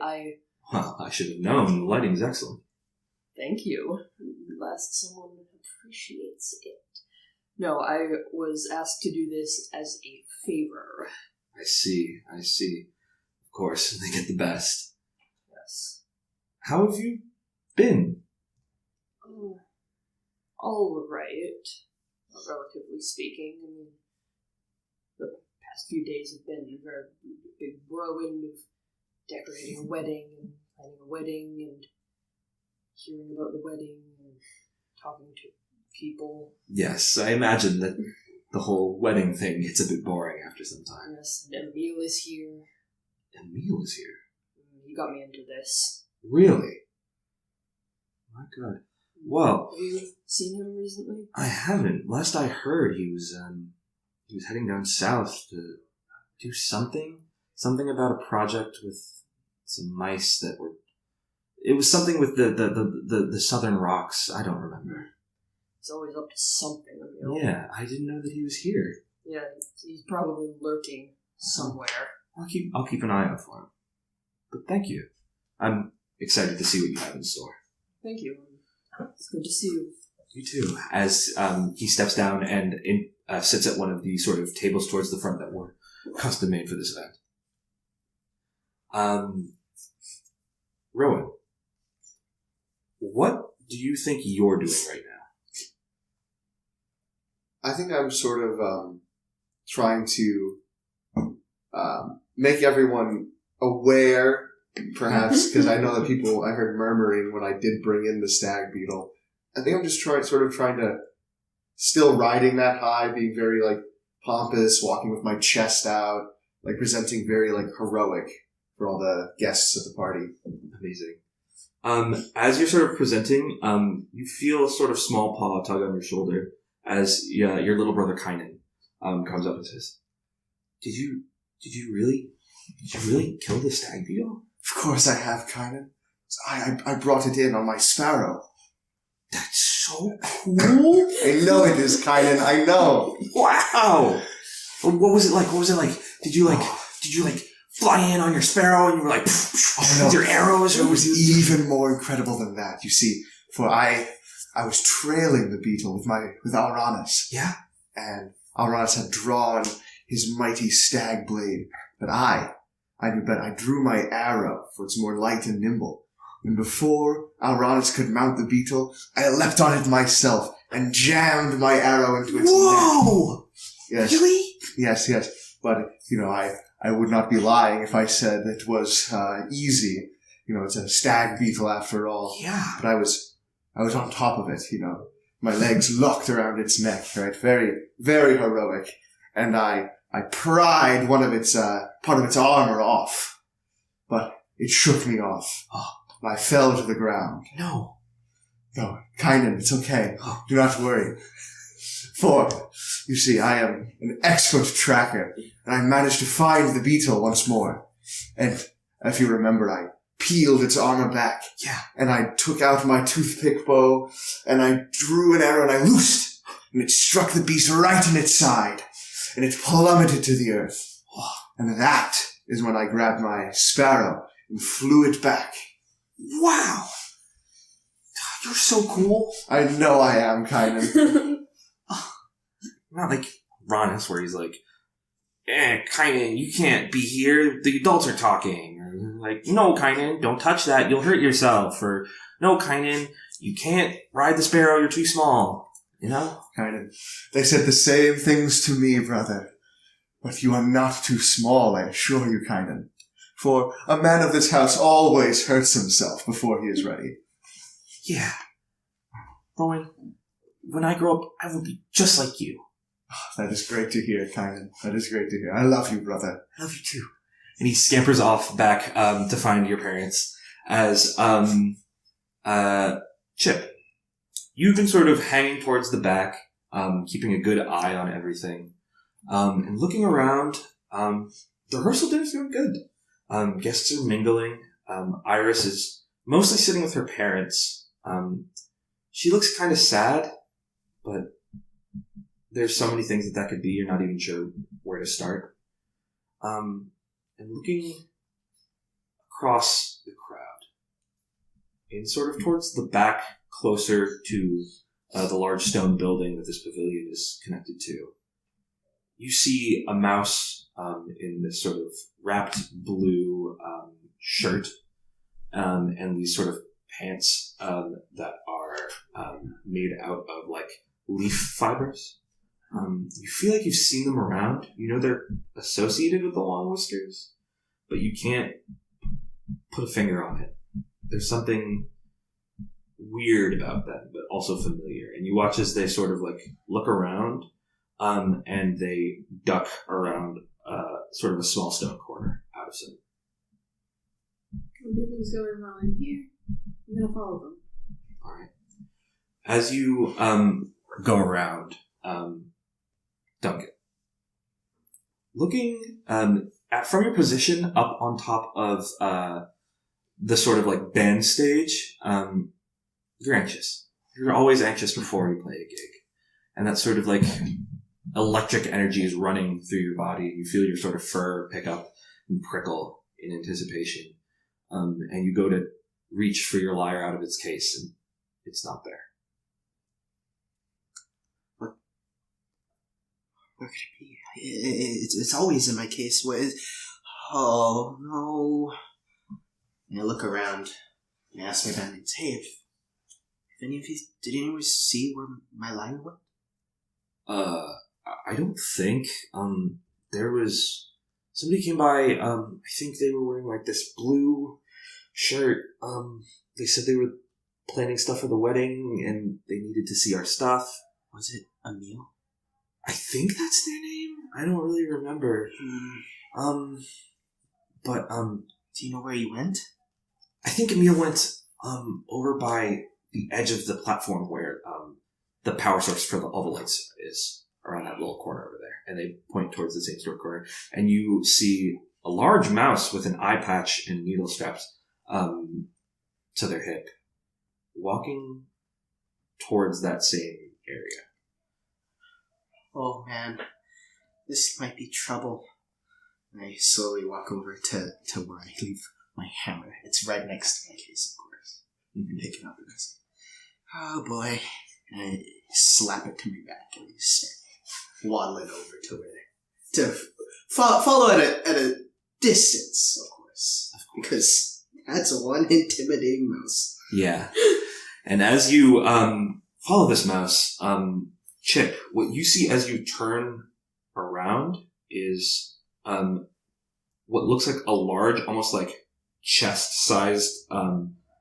Well, I should have known. The lighting's excellent. thank you. Last someone appreciates it. No, I was asked to do this as a favor. I see. Of course, they get the best. Yes. How have you been? All right. Relatively speaking. I mean, the past few days have been a very big whirlwind of decorating a wedding and planning a wedding and hearing about the wedding and talking to people. Yes, I imagine that the whole wedding thing gets a bit boring after some time. Yes, and Emil is here. Emil is here. He got me into this. Really? My God. Well, Have you seen him recently? I haven't. Last I heard, he was heading down south to do something about a project with some mice that were. It was something with the southern rocks. I don't remember. He's always up to something, Emil. Yeah, I didn't know that he was here. Yeah, he's probably lurking somewhere. I'll keep an eye out for him. But thank you. I'm excited to see what you have in store. Thank you. It's good to see you. You too. As he steps down and sits at one of the sort of tables towards the front that were custom made for this event. Rowan, what do you think you're doing right now? I think I'm sort of trying to make everyone aware, perhaps, because I know that I heard murmuring when I did bring in the stag beetle. I think I'm just trying to, still riding that high, being very, pompous, walking with my chest out, presenting very, heroic for all the guests at the party. Amazing. As you're sort of presenting, you feel a sort of small paw tug on your shoulder as your little brother Kynan comes up and says, Did you really kill the stag beetle? Of course I have, Kynan. I brought it in on my sparrow. That's so cool. I know it is, Kynan. I know. Wow. What was it like? Did you fly in on your sparrow and you were like, with your arrows? It was even more incredible than that. You see, for I was trailing the beetle with Alranus. Yeah. And Alranus had drawn his mighty stag blade, but I drew my arrow, for it's more light and nimble. And before Alranus could mount the beetle, I leapt on it myself and jammed my arrow into its neck. Whoa! Yes. Really? Yes. But, I would not be lying if I said it was easy. It's a stag beetle after all. Yeah. But I was on top of it, My legs locked around its neck, right? Very, very heroic. And I pried one of its, part of its armor off. But it shook me off. Oh. And I fell to the ground. No. No, Kynan, it's okay. Oh. Do not worry. For, you see, I am an expert tracker, and I managed to find the beetle once more. And if you remember, I peeled its armor back. Yeah. And I took out my toothpick bow, and I drew an arrow, and I loosed. And it struck the beast right in its side. And it plummeted to the earth. And that is when I grabbed my sparrow and flew it back. Wow. You're so cool. I know I am, Kynan. Not like Ronus, where he's like, Kynan, you can't be here. The adults are talking. Or like, no, Kynan, don't touch that. You'll hurt yourself. Or, no, Kynan, you can't ride the sparrow. You're too small. Kynan, they said the same things to me, brother. But you are not too small, I assure you, Kynan. For a man of this house always hurts himself before he is ready. Yeah. Rowan, when I grow up, I will be just like you. That is great to hear, Kynan. That is great to hear. I love you, brother. I love you too. And he scampers off back to find your parents as Chip. You've been sort of hanging towards the back keeping a good eye on everything. And looking around, the rehearsal dinner's going good. Guests are mingling. Iris is mostly sitting with her parents. She looks kind of sad, but there's so many things that could be. You're not even sure where to start. And looking across the crowd, and sort of towards the back, closer to the large stone building that this pavilion is connected to, you see a mouse in this sort of wrapped blue shirt and these sort of pants that are made out of like leaf fibers. You feel like you've seen them around. You know they're associated with the long whiskers, but you can't put a finger on it. There's something weird about them, but also familiar. And you watch as they sort of like look around, and they duck around sort of a small stone corner out of sight. Everything's going well in here. I'm gonna follow them. All right. As you go around, Duncan, looking from your position up on top of the sort of like band stage, you're anxious. You're always anxious before you play a gig, and that sort of like electric energy is running through your body, and you feel your sort of fur pick up and prickle in anticipation. And you go to reach for your lyre out of its case, and it's not there. Where could it be? It's always in my case. Oh, no. And I look around and ask my bandmates, hey, if any of you, did anyone see where my lyre went? I don't think. There was... Somebody came by, I think they were wearing like this blue shirt. They said they were planning stuff for the wedding and they needed to see our stuff. Was it Emil? I think that's their name. I don't really remember. But do you know where he went? I think Emil went over by the edge of the platform where the power source for all the lights is, around that little corner over there. And they point towards the same store corner. And you see a large mouse with an eye patch and needle straps to their hip, walking towards that same area. Oh man, this might be trouble. And I slowly walk over to where I leave my hammer. It's right next to my case, of course. You can pick it up and I say, oh boy. And I slap it to my back and I start waddling over to where to follow at a distance, of course. Because that's one intimidating mouse. Yeah. And as you follow this mouse, Chip, what you see as you turn around is what looks like a large, almost like chest-sized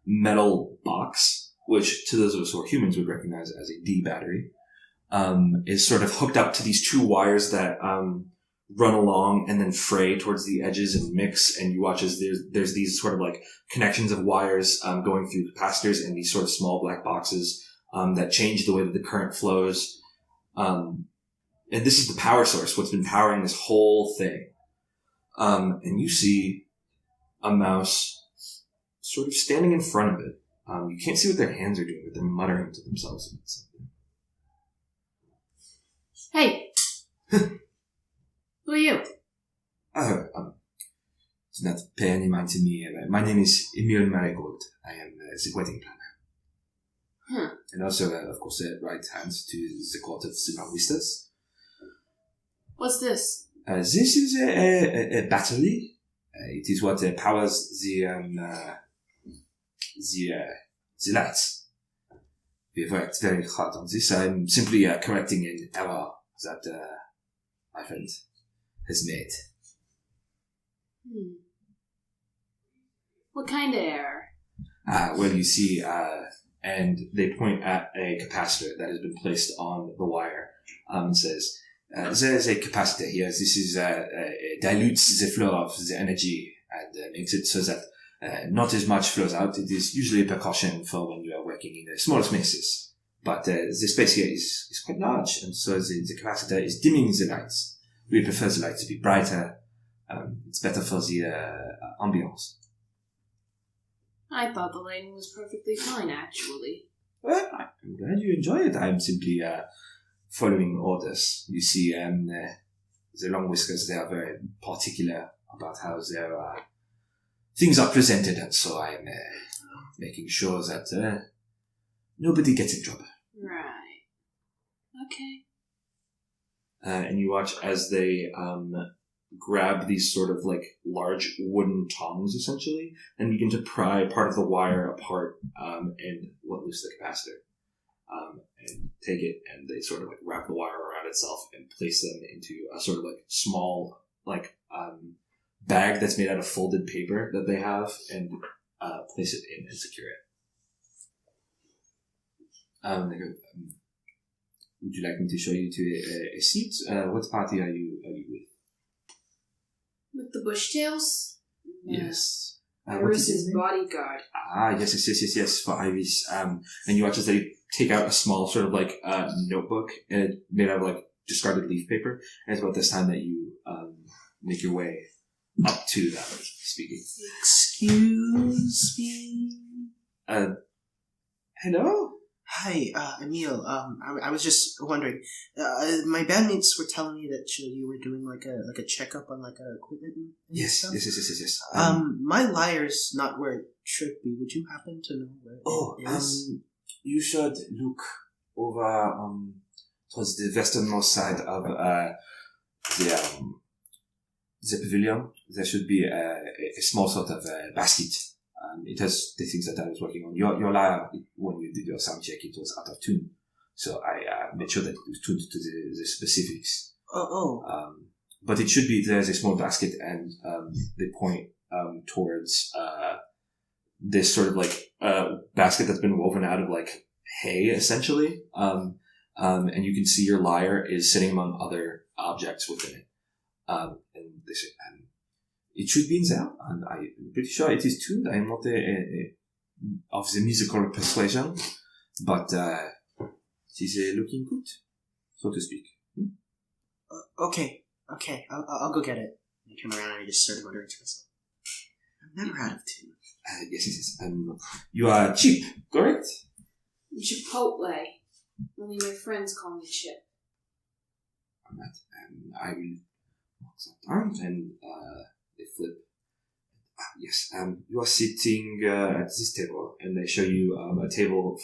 metal box, which to those of us who are humans would recognize as a D battery, is sort of hooked up to these two wires that run along and then fray towards the edges and mix. And you watch as there's these sort of like connections of wires going through capacitors and these sort of small black boxes that change the way that the current flows. And this is the power source, what's been powering this whole thing. And you see a mouse sort of standing in front of it. You can't see what their hands are doing, but they're muttering to themselves about something. Hey! Who are you? Do not pay any mind to me. My name is Emil Marigold. I am the wedding planner. And also, of course, right hand to the court of the Whiskers. What's this? This is a battery. It is what powers the lights. We have worked very hard on this. I'm simply correcting an error that my friend has made. What kind of error? Well, you see, and they point at a capacitor that has been placed on the wire and says, there's a capacitor here. This is dilutes the flow of the energy and makes it so that not as much flows out. It is usually a precaution for when you are working in small spaces. But the space here is quite large, and so the capacitor is dimming the lights. We prefer the lights to be brighter. It's better for the ambience. I thought the lighting was perfectly fine, actually. Well, I'm glad you enjoy it. I'm simply following orders. You see, the long whiskers, they are very particular about how their things are presented, and so I'm making sure that nobody gets in trouble. Right. Okay. And you watch as they grab these sort of like large wooden tongs, essentially, and begin to pry part of the wire apart and let loose the capacitor. And take it, and they sort of like wrap the wire around itself and place them into a sort of like small like bag that's made out of folded paper that they have, and place it in and secure it. They go, would you like me to show you to a seat? What party are you with? With the bushtails? Yes. Iris's bodyguard. Yes, for Iris. And you watch as they take out a small sort of like notebook and made out of like discarded leaf paper. And it's about this time that you make your way up to them speaking. Excuse me? Hello? Hi, Emil. I was just wondering. My bandmates were telling me that you were doing like a checkup on like equipment and Yes, stuff. yes. My lyre's not where it should be. Would you happen to know where it is? You should look over towards the westernmost side of the pavilion. There should be a small sort of basket. It has the things that I was working on. Your lyre, when you did your sound check, it was out of tune. So I made sure that it was tuned to the specifics. But it should be, there's a small basket, and they point towards this sort of like basket that's been woven out of like hay, essentially. And you can see your lyre is sitting among other objects within it. And they say, it should be in there, and I'm pretty sure it is tuned. I am not of the musical persuasion, but it is looking good, so to speak. Okay, I'll go get it. I turn around and I just start muttering to myself. I'm never out of tune. Yes. You are Chip, correct? Chipotle. Only my friends call me Chip. Alright, I will mark that down, and they flip. Yes, you are sitting at this table, and they show you a table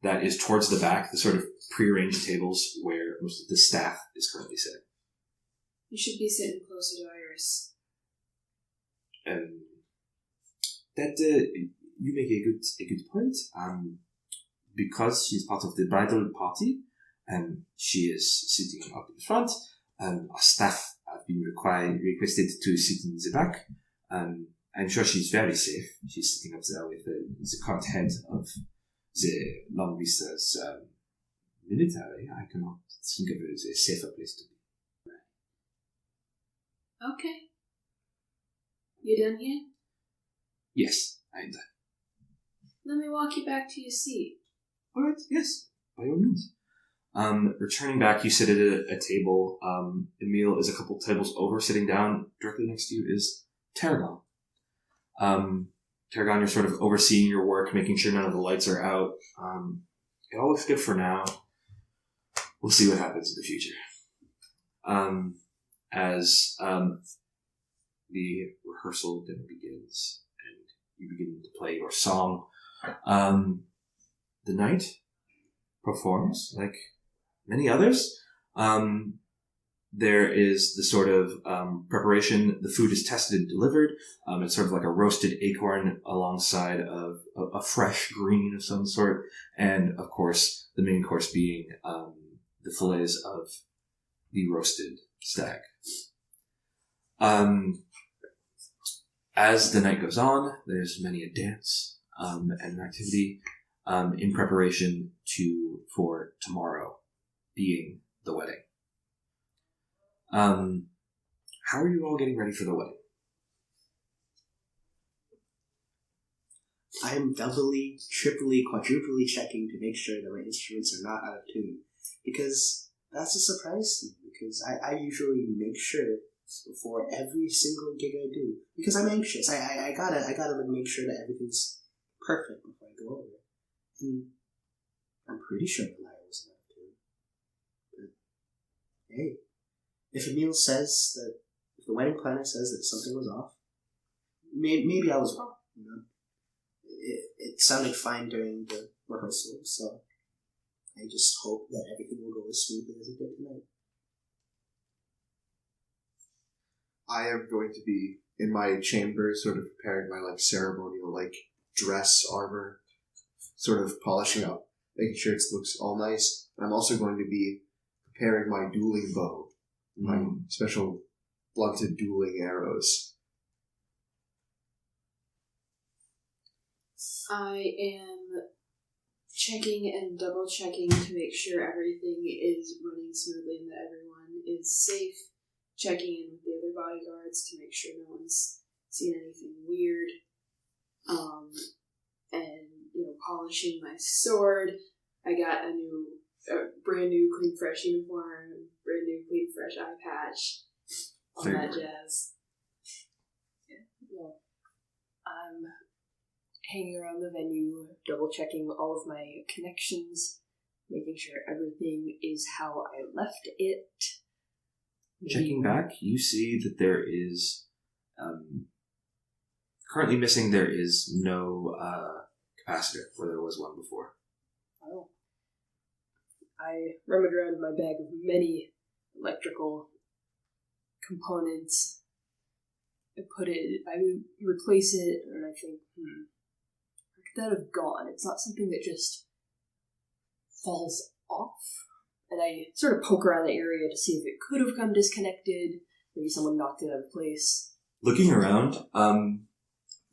that is towards the back, the sort of prearranged tables where most of the staff is currently sitting. You should be sitting closer to Iris. That you make a good point. Because she's part of the bridal party, and she is sitting up in the front. Our staff have been requested to sit in the back. I'm sure she's very safe. She's sitting up there with the current head of the Long Vistas military. I cannot think of it as a safer place to be. Okay. You done here? Yes, I'm done. Let me walk you back to your seat. All right, yes, by all means. Returning back, you sit at a table. Emil is a couple tables over. Sitting down directly next to you is Tarragon. Tarragon, you're sort of overseeing your work, making sure none of the lights are out. It all looks good for now. We'll see what happens in the future. As the rehearsal dinner begins and you begin to play your song, the knight performs like many others. There is the sort of preparation. The food is tested and delivered. It's sort of like a roasted acorn alongside of a fresh green of some sort. And, of course, the main course being the fillets of the roasted stag. As the night goes on, there's many a dance and an activity in preparation for tomorrow being the wedding. How are you all getting ready for the wedding? I'm doubly, triply, quadruply checking to make sure that my instruments are not out of tune. Because that's a surprise to me. Because I usually make sure before every single gig I do. Because I'm anxious. I gotta like, make sure that everything's perfect before I go over it. And I'm pretty sure the lyre wasn't out of tune. But hey, if Emil says that, if the wedding planner says that something was off, maybe I was wrong. You know, it sounded fine during the rehearsal, so I just hope that everything will go as smoothly as it did tonight. I am going to be in my chamber, sort of preparing my ceremonial dress, armor, sort of polishing up, making sure it looks all nice. And I'm also going to be preparing my dueling bow, my special blunted dueling arrows. I am checking and double checking to make sure everything is running smoothly and that everyone is safe. Checking in with the other bodyguards to make sure no one's seen anything weird. And polishing my sword. I got a brand new clean fresh uniform, brand new clean fresh eye patch, all that jazz. Yeah. Well, I'm hanging around the venue, double checking all of my connections, making sure everything is how I left it. Checking back, you see that there is currently missing. There is no capacitor where there was one before. Oh. I rummage around in my bag of many electrical components. I replace it, and I think, where could that have gone? It's not something that just falls off. And I sort of poke around the area to see if it could have come disconnected. Maybe someone knocked it out of place. Looking around,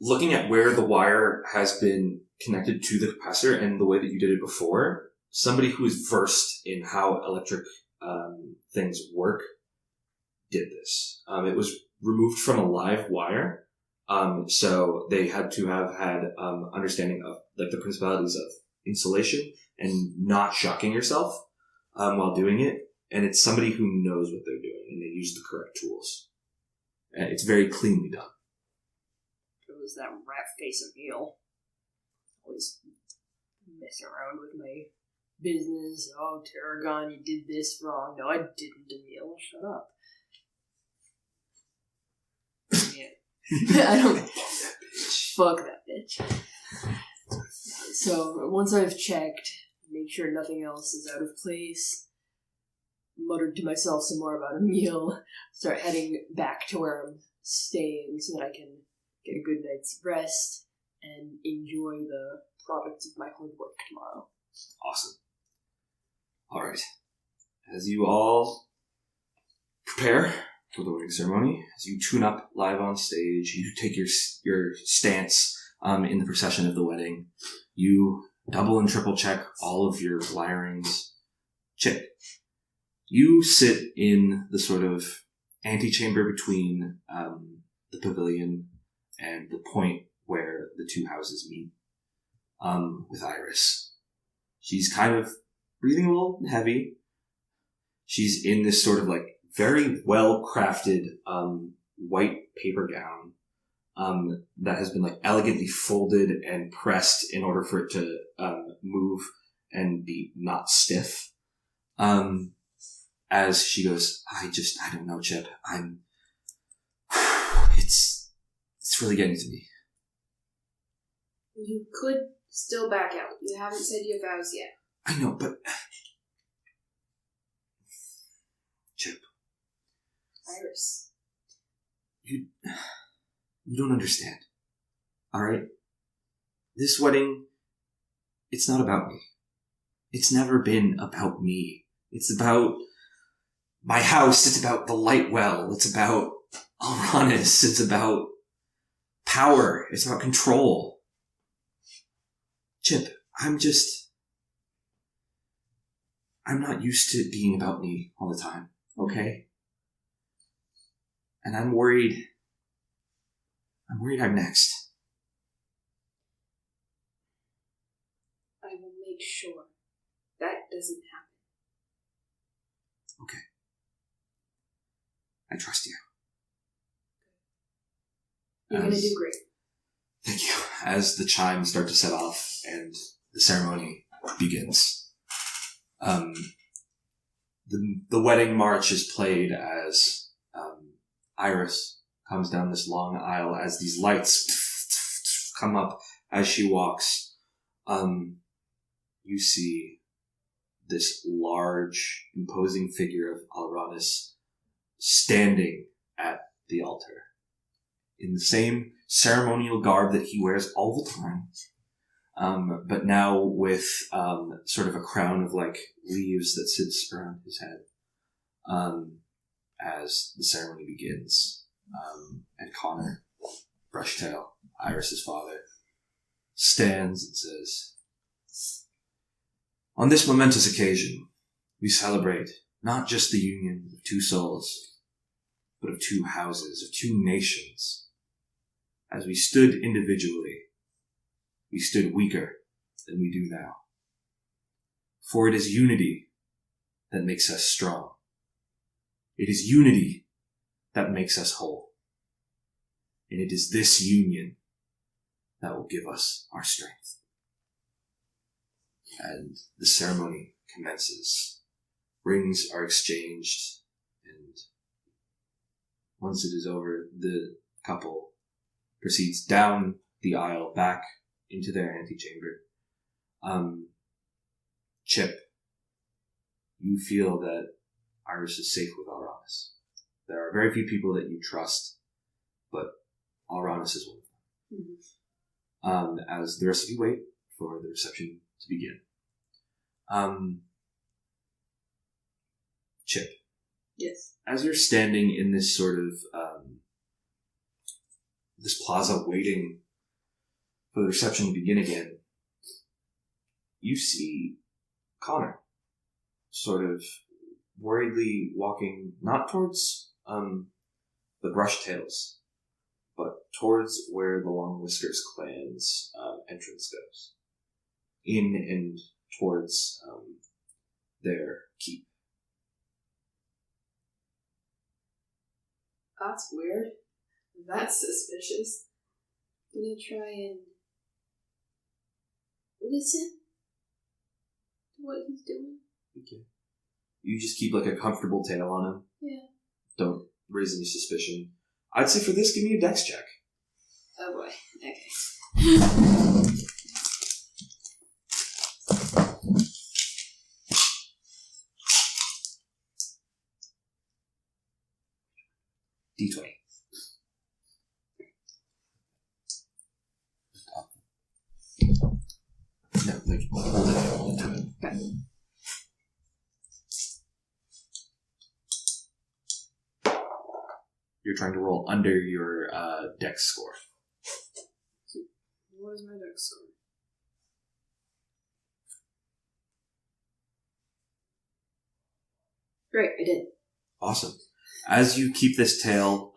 looking at where the wire has been connected to the capacitor and the way that you did it before, somebody who is versed in how electric things work did this. It was removed from a live wire, so they had to have had understanding of the principalities of insulation and not shocking yourself while doing it. And it's somebody who knows what they're doing, and they use the correct tools. It's very cleanly done. It was that rat face Emil. Always messing around with my business. Oh, Tarragon, you did this wrong. No, I didn't, Emil. Shut up. Yeah. I don't... Fuck that bitch. So, once I've checked, made sure nothing else is out of place, muttered to myself some more about Emil, start heading back to where I'm staying so that I can get a good night's rest and enjoy the products of my hard work tomorrow. Awesome. All right. As you all prepare for the wedding ceremony, as you tune up live on stage, you take your stance in the procession of the wedding. You double and triple check all of your lyrings. Chip, you sit in the sort of antechamber between the pavilion and the point where the two houses meet with Iris. She's kind of breathing a little heavy. She's in this sort of very well-crafted white paper gown that has been elegantly folded and pressed in order for it to move and be not stiff. As she goes, I don't know, Chip. It's really getting to me. You could still back out. You haven't said your vows yet. I know, but Chip. Iris. You don't understand. Alright? This wedding, it's not about me. It's never been about me. It's about my house. It's about the light well. It's about Uranus. It's about power. It's about control. Chip, I'm not used to it being about me all the time, okay? And I'm worried I'm next. make sure that doesn't happen. Okay. I trust you. You're going to do great. Thank you. As the chimes start to set off and the ceremony begins, the wedding march is played as Iris comes down this long aisle as these lights come up as she walks. You see this large, imposing figure of Alranis standing at the altar in the same ceremonial garb that he wears all the time, but now with sort of a crown of like leaves that sits around his head as the ceremony begins. And Connor, Brushtail, Iris's father, stands and says, "On this momentous occasion, we celebrate not just the union of two souls, but of two houses, of two nations. As we stood individually, we stood weaker than we do now. For it is unity that makes us strong. It is unity that makes us whole. And it is this union that will give us our strength." And the ceremony commences. Rings are exchanged, and once it is over, the couple proceeds down the aisle back into their antechamber. Chip, you feel that Iris is safe with Alranis. There are very few people that you trust, but Alranis is one of them. As the rest of you wait for the reception to begin. Chip. Yes. As you're standing in this sort of, this plaza waiting for the reception to begin again, you see Connor sort of worriedly walking, not towards, the Brushtails, but towards where the Long Whiskers clan's, entrance goes. In and towards, their keep. That's weird. That's suspicious. I'm gonna try and listen to what he's doing. Okay. You just keep like a comfortable tail on him. Yeah. Don't raise any suspicion. I'd say for this, give me a dex check. Oh boy. Okay. D20. No, like, hold it to it. Okay. You're trying to roll under your dex score. What is my dex score? Great, I did. Awesome. As you keep this tail,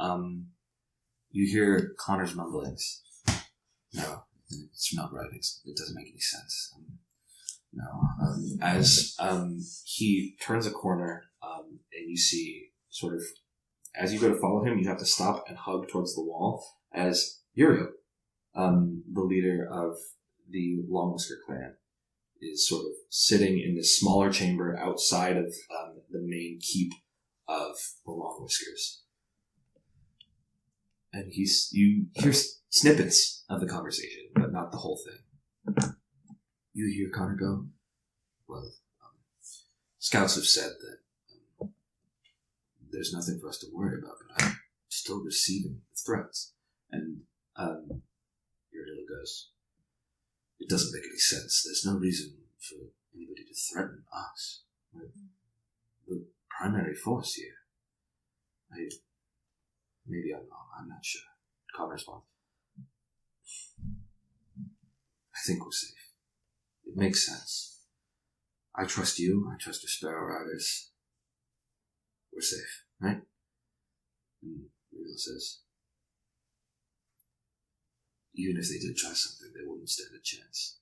you hear Connor's mumblings. No, it's not right. It doesn't make any sense. As he turns a corner, and you see sort of, as you go to follow him, you have to stop and hug towards the wall as Uriel, the leader of the Long Whisker clan, is sort of sitting in this smaller chamber outside of the main keep of the Long Whiskers. And you hear snippets of the conversation, but not the whole thing. You hear Connor go, "Well, scouts have said that there's nothing for us to worry about, but I'm still receiving threats." And Uriel goes, "It doesn't make any sense. There's no reason for anybody to threaten us. We're the primary force here. Maybe I'm wrong. I'm not sure." Connor responds, "I think we're safe. It makes sense. I trust you. I trust your Sparrow Riders. We're safe, right?" And Uriel says, "Even if they did try something, they wouldn't stand a chance.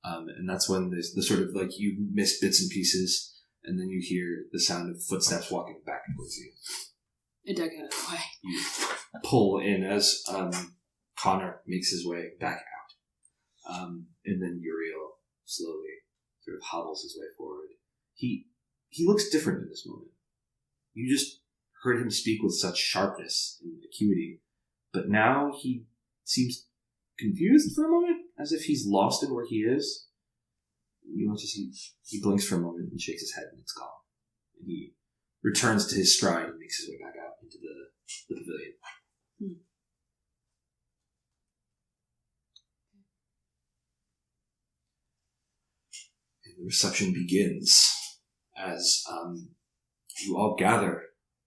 And that's when the sort of like you miss bits and pieces, and then you hear the sound of footsteps walking back towards you. I duck out of the way. You pull in as Connor makes his way back out. And then Uriel slowly sort of hobbles his way forward. He looks different in this moment. You just heard him speak with such sharpness and acuity, but now he seems confused for a moment, as if he's lost in where he is. You notice he blinks for a moment and shakes his head, and it's gone. And he returns to his stride and makes his way back out into the pavilion. And the reception begins as you all gather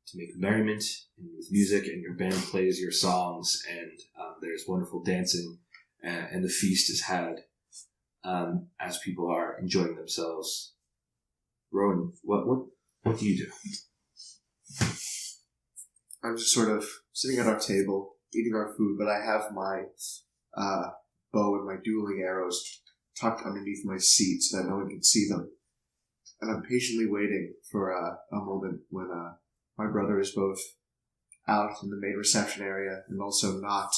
to make merriment and with music, and your band plays your songs, and there's wonderful dancing, and the feast is had as people are enjoying themselves. Rowan, what do you do? I'm just sort of sitting at our table, eating our food, but I have my bow and my dueling arrows tucked underneath my seat so that no one can see them. And I'm patiently waiting for a moment when my brother is both out in the main reception area and also not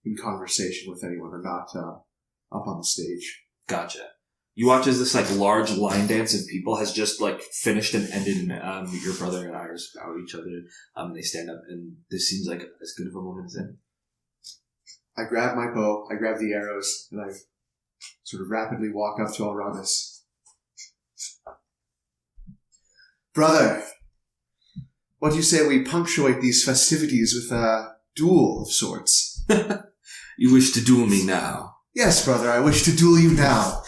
in conversation with anyone, or not up on the stage. Gotcha. You watch as this like large line dance of people has just like finished and ended, and your brother and Iris bow to each other. They stand up, and this seems like as good of a moment as any. I grab my bow, I grab the arrows, and I sort of rapidly walk up to Alramis. Brother, what do you say we punctuate these festivities with a duel of sorts? You wish to duel me now? Yes, brother, I wish to duel you now.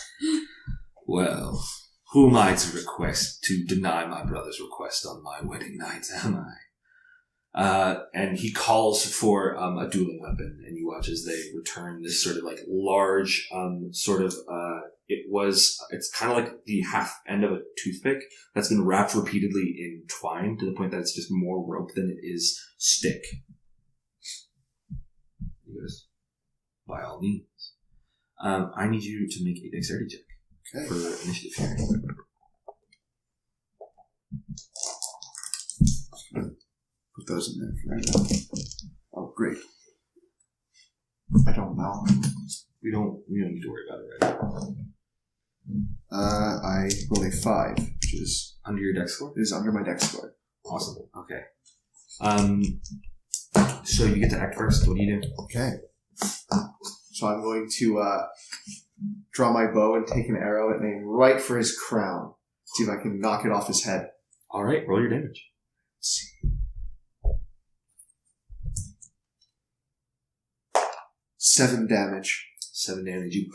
Well, who am I to deny my brother's request on my wedding night, am I? And he calls for a dueling weapon, and you watch as they return this sort of like large, it's kind of like the half end of a toothpick that's been wrapped repeatedly in twine to the point that it's just more rope than it is stick. He goes, by all means. I need you to make a dexterity check. Okay. For initiative here. Put those in there for right now. Oh, great. I don't know. We don't need to worry about it right now. I roll a 5, which is under your dex score? It is under my dex score. Awesome. Okay. So you get to act first. What do you do? Okay. So I'm going to draw my bow and take an arrow and aim right for his crown. See if I can knock it off his head. All right, roll your damage. Let's see. 7 damage. 7 damage. You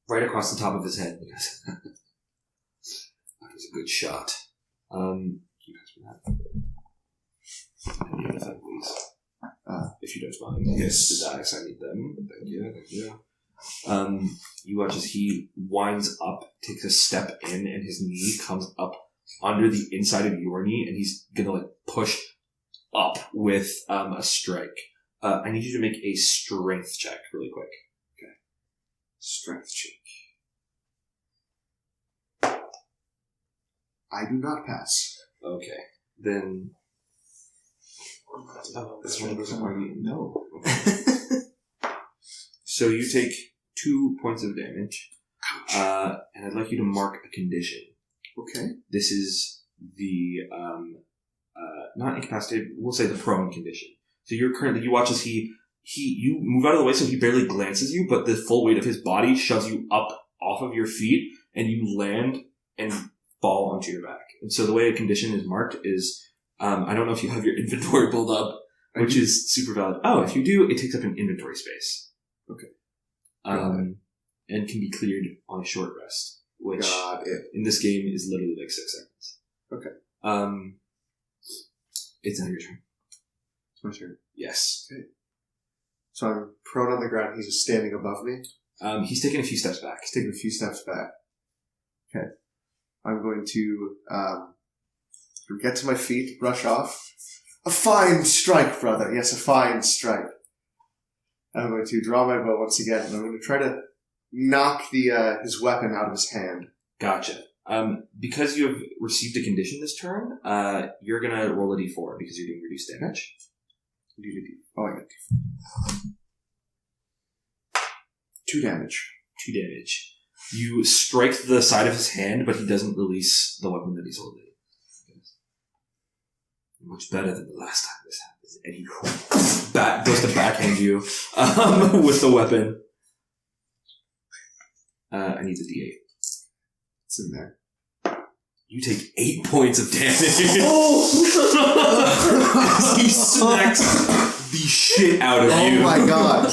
right across the top of his head. That was a good shot. Can you pass me that? And the other side, please. If you don't mind. Yes. The dice, I need them. Thank you. You watch as he winds up, takes a step in, and his knee comes up under the inside of your knee, and he's gonna like push up with a strike. I need you to make a strength check really quick. Okay. Strength check. I do not pass. Okay. Then... Oh, this one doesn't already know. So you take 2 points of damage. Ouch. And I'd like you to mark a condition. Okay. This is the, not incapacitated, we'll say the prone condition. So you watch as you move out of the way so he barely glances you, but the full weight of his body shoves you up off of your feet, and you land and fall onto your back. And so the way a condition is marked is, I don't know if you have your inventory pulled up, which is super valid. Oh, if you do, it takes up an inventory space. Okay. And can be cleared on a short rest, which in this game is literally like 6 seconds. Okay. It's now your turn. It's my turn. Yes. Okay. So I'm prone on the ground. He's just standing above me. He's taking a few steps back. He's taking a few steps back. Okay. I'm going to get to my feet, brush off. A fine strike, brother. Yes, a fine strike. I'm going to draw my bow once again, and I'm going to try to knock the his weapon out of his hand. Gotcha. Because you have received a condition this turn, you're gonna roll a d4 because you're doing reduced damage. Oh, I got 2 damage. 2 damage. You strike the side of his hand, but he doesn't release the weapon that he's holding. Much better than the last time this happened. And he goes to backhand you with the weapon. I need the d8. It's in there. You take 8 points of damage. He smacks the shit out of you. Oh my god.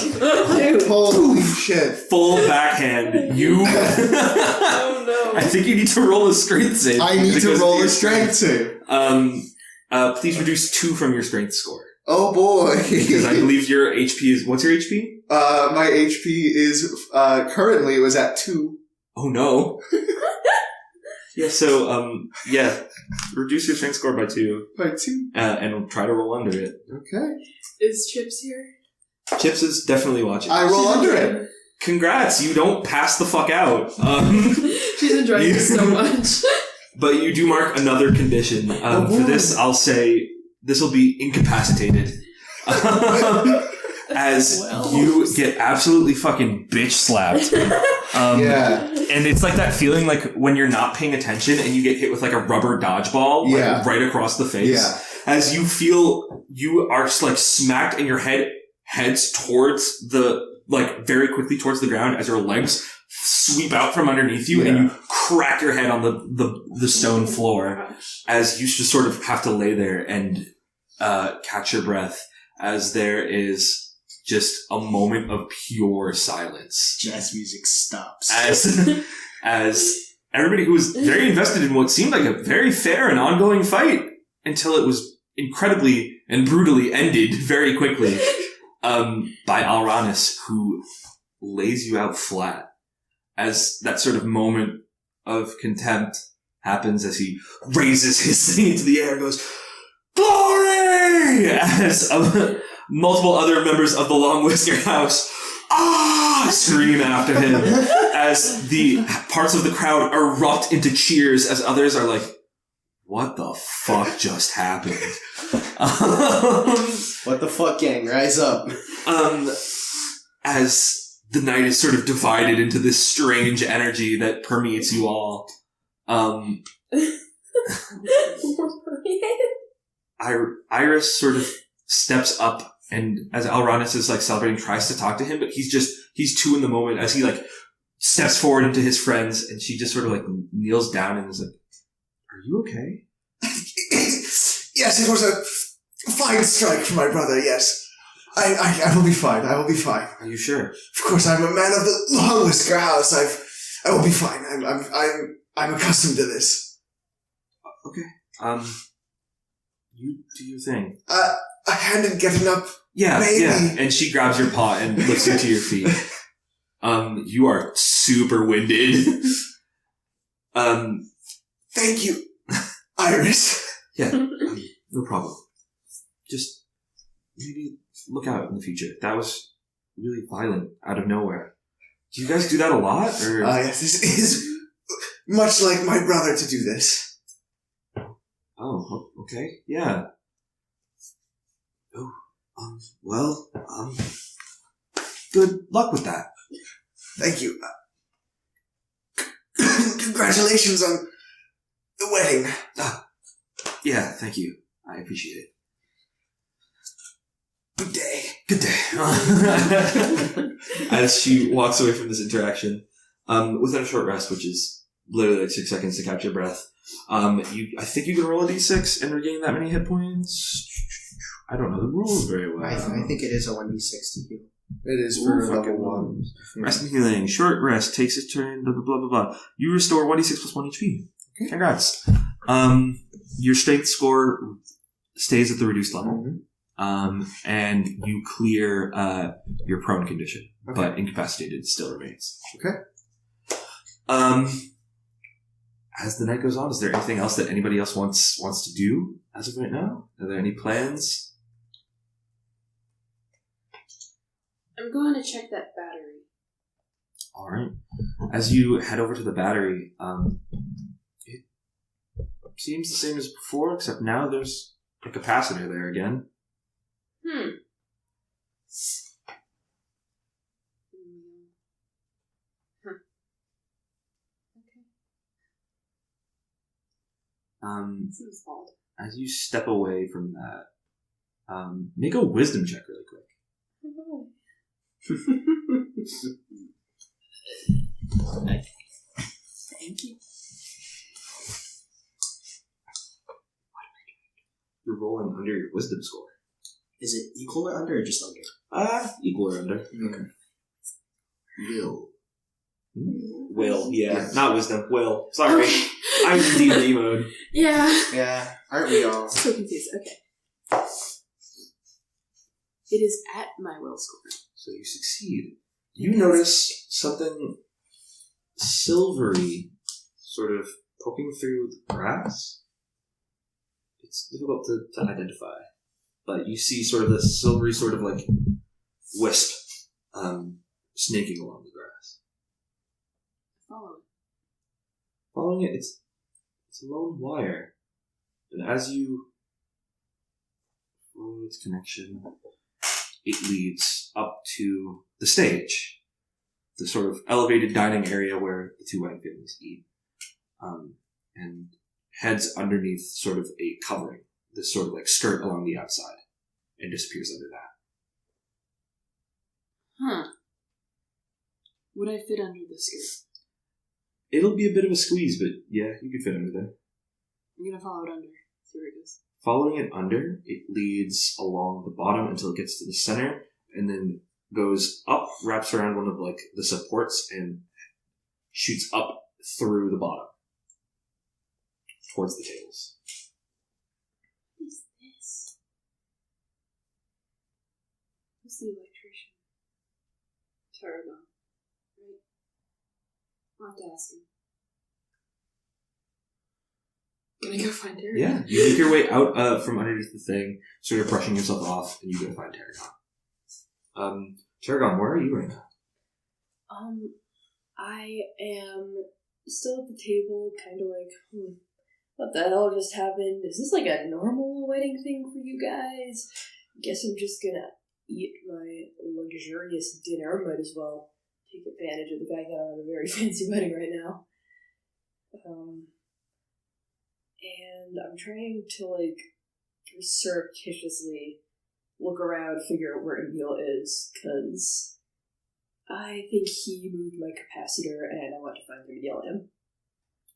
Holy shit. Full backhand. You. Oh no. I think you need to roll a strength save. I need to roll a strength save. Please reduce 2 from your strength score. Oh boy. Because I believe your HP is... What's your HP? My HP is, currently it was at 2. Oh no. Yeah, so, reduce your strength score by 2. By 2? And try to roll under it. Okay. Is Chips here? Chips is definitely watching. I roll under it. Congrats, you don't pass the fuck out. She's enjoying this so much. But you do mark another condition. For this, I'll say this will be incapacitated. As you get absolutely fucking bitch slapped. Yeah. And it's like that feeling like when you're not paying attention and you get hit with like a rubber dodgeball like, right across the face. Yeah. As you feel you are like smacked and your head heads towards like very quickly towards the ground as your legs sweep out from underneath you and you crack your head on the stone floor as you just sort of have to lay there and catch your breath as there is just a moment of pure silence. Jazz music stops. As everybody who was very invested in what seemed like a very fair and ongoing fight until it was incredibly and brutally ended very quickly by Alranis, who lays you out flat. As that sort of moment of contempt happens as he raises his thing into the air and goes, "Glory!" As multiple other members of the Long Whisker House scream after him as the parts of the crowd erupt into cheers as others are like, what the fuck just happened? What the fuck, gang? Rise up. As the night is sort of divided into this strange energy that permeates you all. Iris sort of steps up and as Alranis is like celebrating, tries to talk to him, but he's too in the moment as he like steps forward into his friends and she just sort of like kneels down and is like, "Are you okay?" Yes, it was a fine strike for my brother, yes. I will be fine, I will be fine. Are you sure? Of course, I'm a man of the Long Whisker House. I will be fine. I'm accustomed to this. Okay. You do your thing. A hand in getting up. Yeah, maybe. yeah. And she grabs your paw and lifts you to your feet. You are super winded. Thank you, Iris. Yeah, no problem. Just maybe look out in the future. That was really violent out of nowhere. Do you guys do that a lot? Or? Yes, this is much like my brother to do this. Oh, okay. Yeah. Oh, good luck with that. Thank you. Congratulations on the wedding. Yeah, thank you. I appreciate it. Good day. Good day. As she walks away from this interaction, within a short rest, which is literally like 6 seconds to catch your breath, I think you can roll a d6 and regain that many hit points. I don't know the rules very well. I think it is a 1d6 to heal. It is for level 1. Rest and healing. Short rest takes its turn. Blah blah blah blah blah. You restore 1d6 plus 1 HP. Okay. Congrats. Your strength score stays at the reduced level. Mm-hmm. And you clear your prone condition, but incapacitated still remains. Okay. As the night goes on, is there anything else that anybody else wants to do as of right now? Are there any plans? I'm going to check that battery. All right. As you head over to the battery, it seems the same as before, except now there's a capacitor there again. Seems odd. As you step away from that, make a wisdom check really quick. Thank you. You're rolling under your wisdom score. Is it equal or under or just under? Equal or under. Okay. Will, yeah. Not wisdom, will. Sorry. I'm in D&D mode. Yeah. Yeah, aren't we all? So confused. Okay. It is at my will score. So you succeed. You notice something silvery sort of poking through the grass. It's difficult to identify. But you see sort of this silvery sort of like wisp snaking along the grass. Follow it. Following it, it's a lone wire. And as you follow its connection, it leads up to the stage, the sort of elevated dining area where the two wedding families eat, and heads underneath sort of a covering, this sort of like skirt along the outside, and disappears under that. Would I fit under the skirt? It'll be a bit of a squeeze, but yeah, you could fit under there. I'm gonna follow it under. See where it goes. Following it under, it leads along the bottom until it gets to the center, and then goes up, wraps around one of like the supports, and shoots up through the bottom towards the tables. What is this? Who's the electrician? Tarragon. Right? I'll have to ask him. Gonna go find Tarragon? Yeah, you make your way out from underneath the thing, sort of brushing yourself off, and you go to find Tarragon. Tarragon, where are you right now? I am still at the table, kind of like, what the hell just happened? Is this like a normal wedding thing for you guys? Guess I'm just gonna eat my luxurious dinner. Might as well take advantage of the fact that I'm at a very fancy wedding right now. And I'm trying to, like, surreptitiously look around, figure out where Emil is, because I think he moved my capacitor, and I want to find him and yell at him.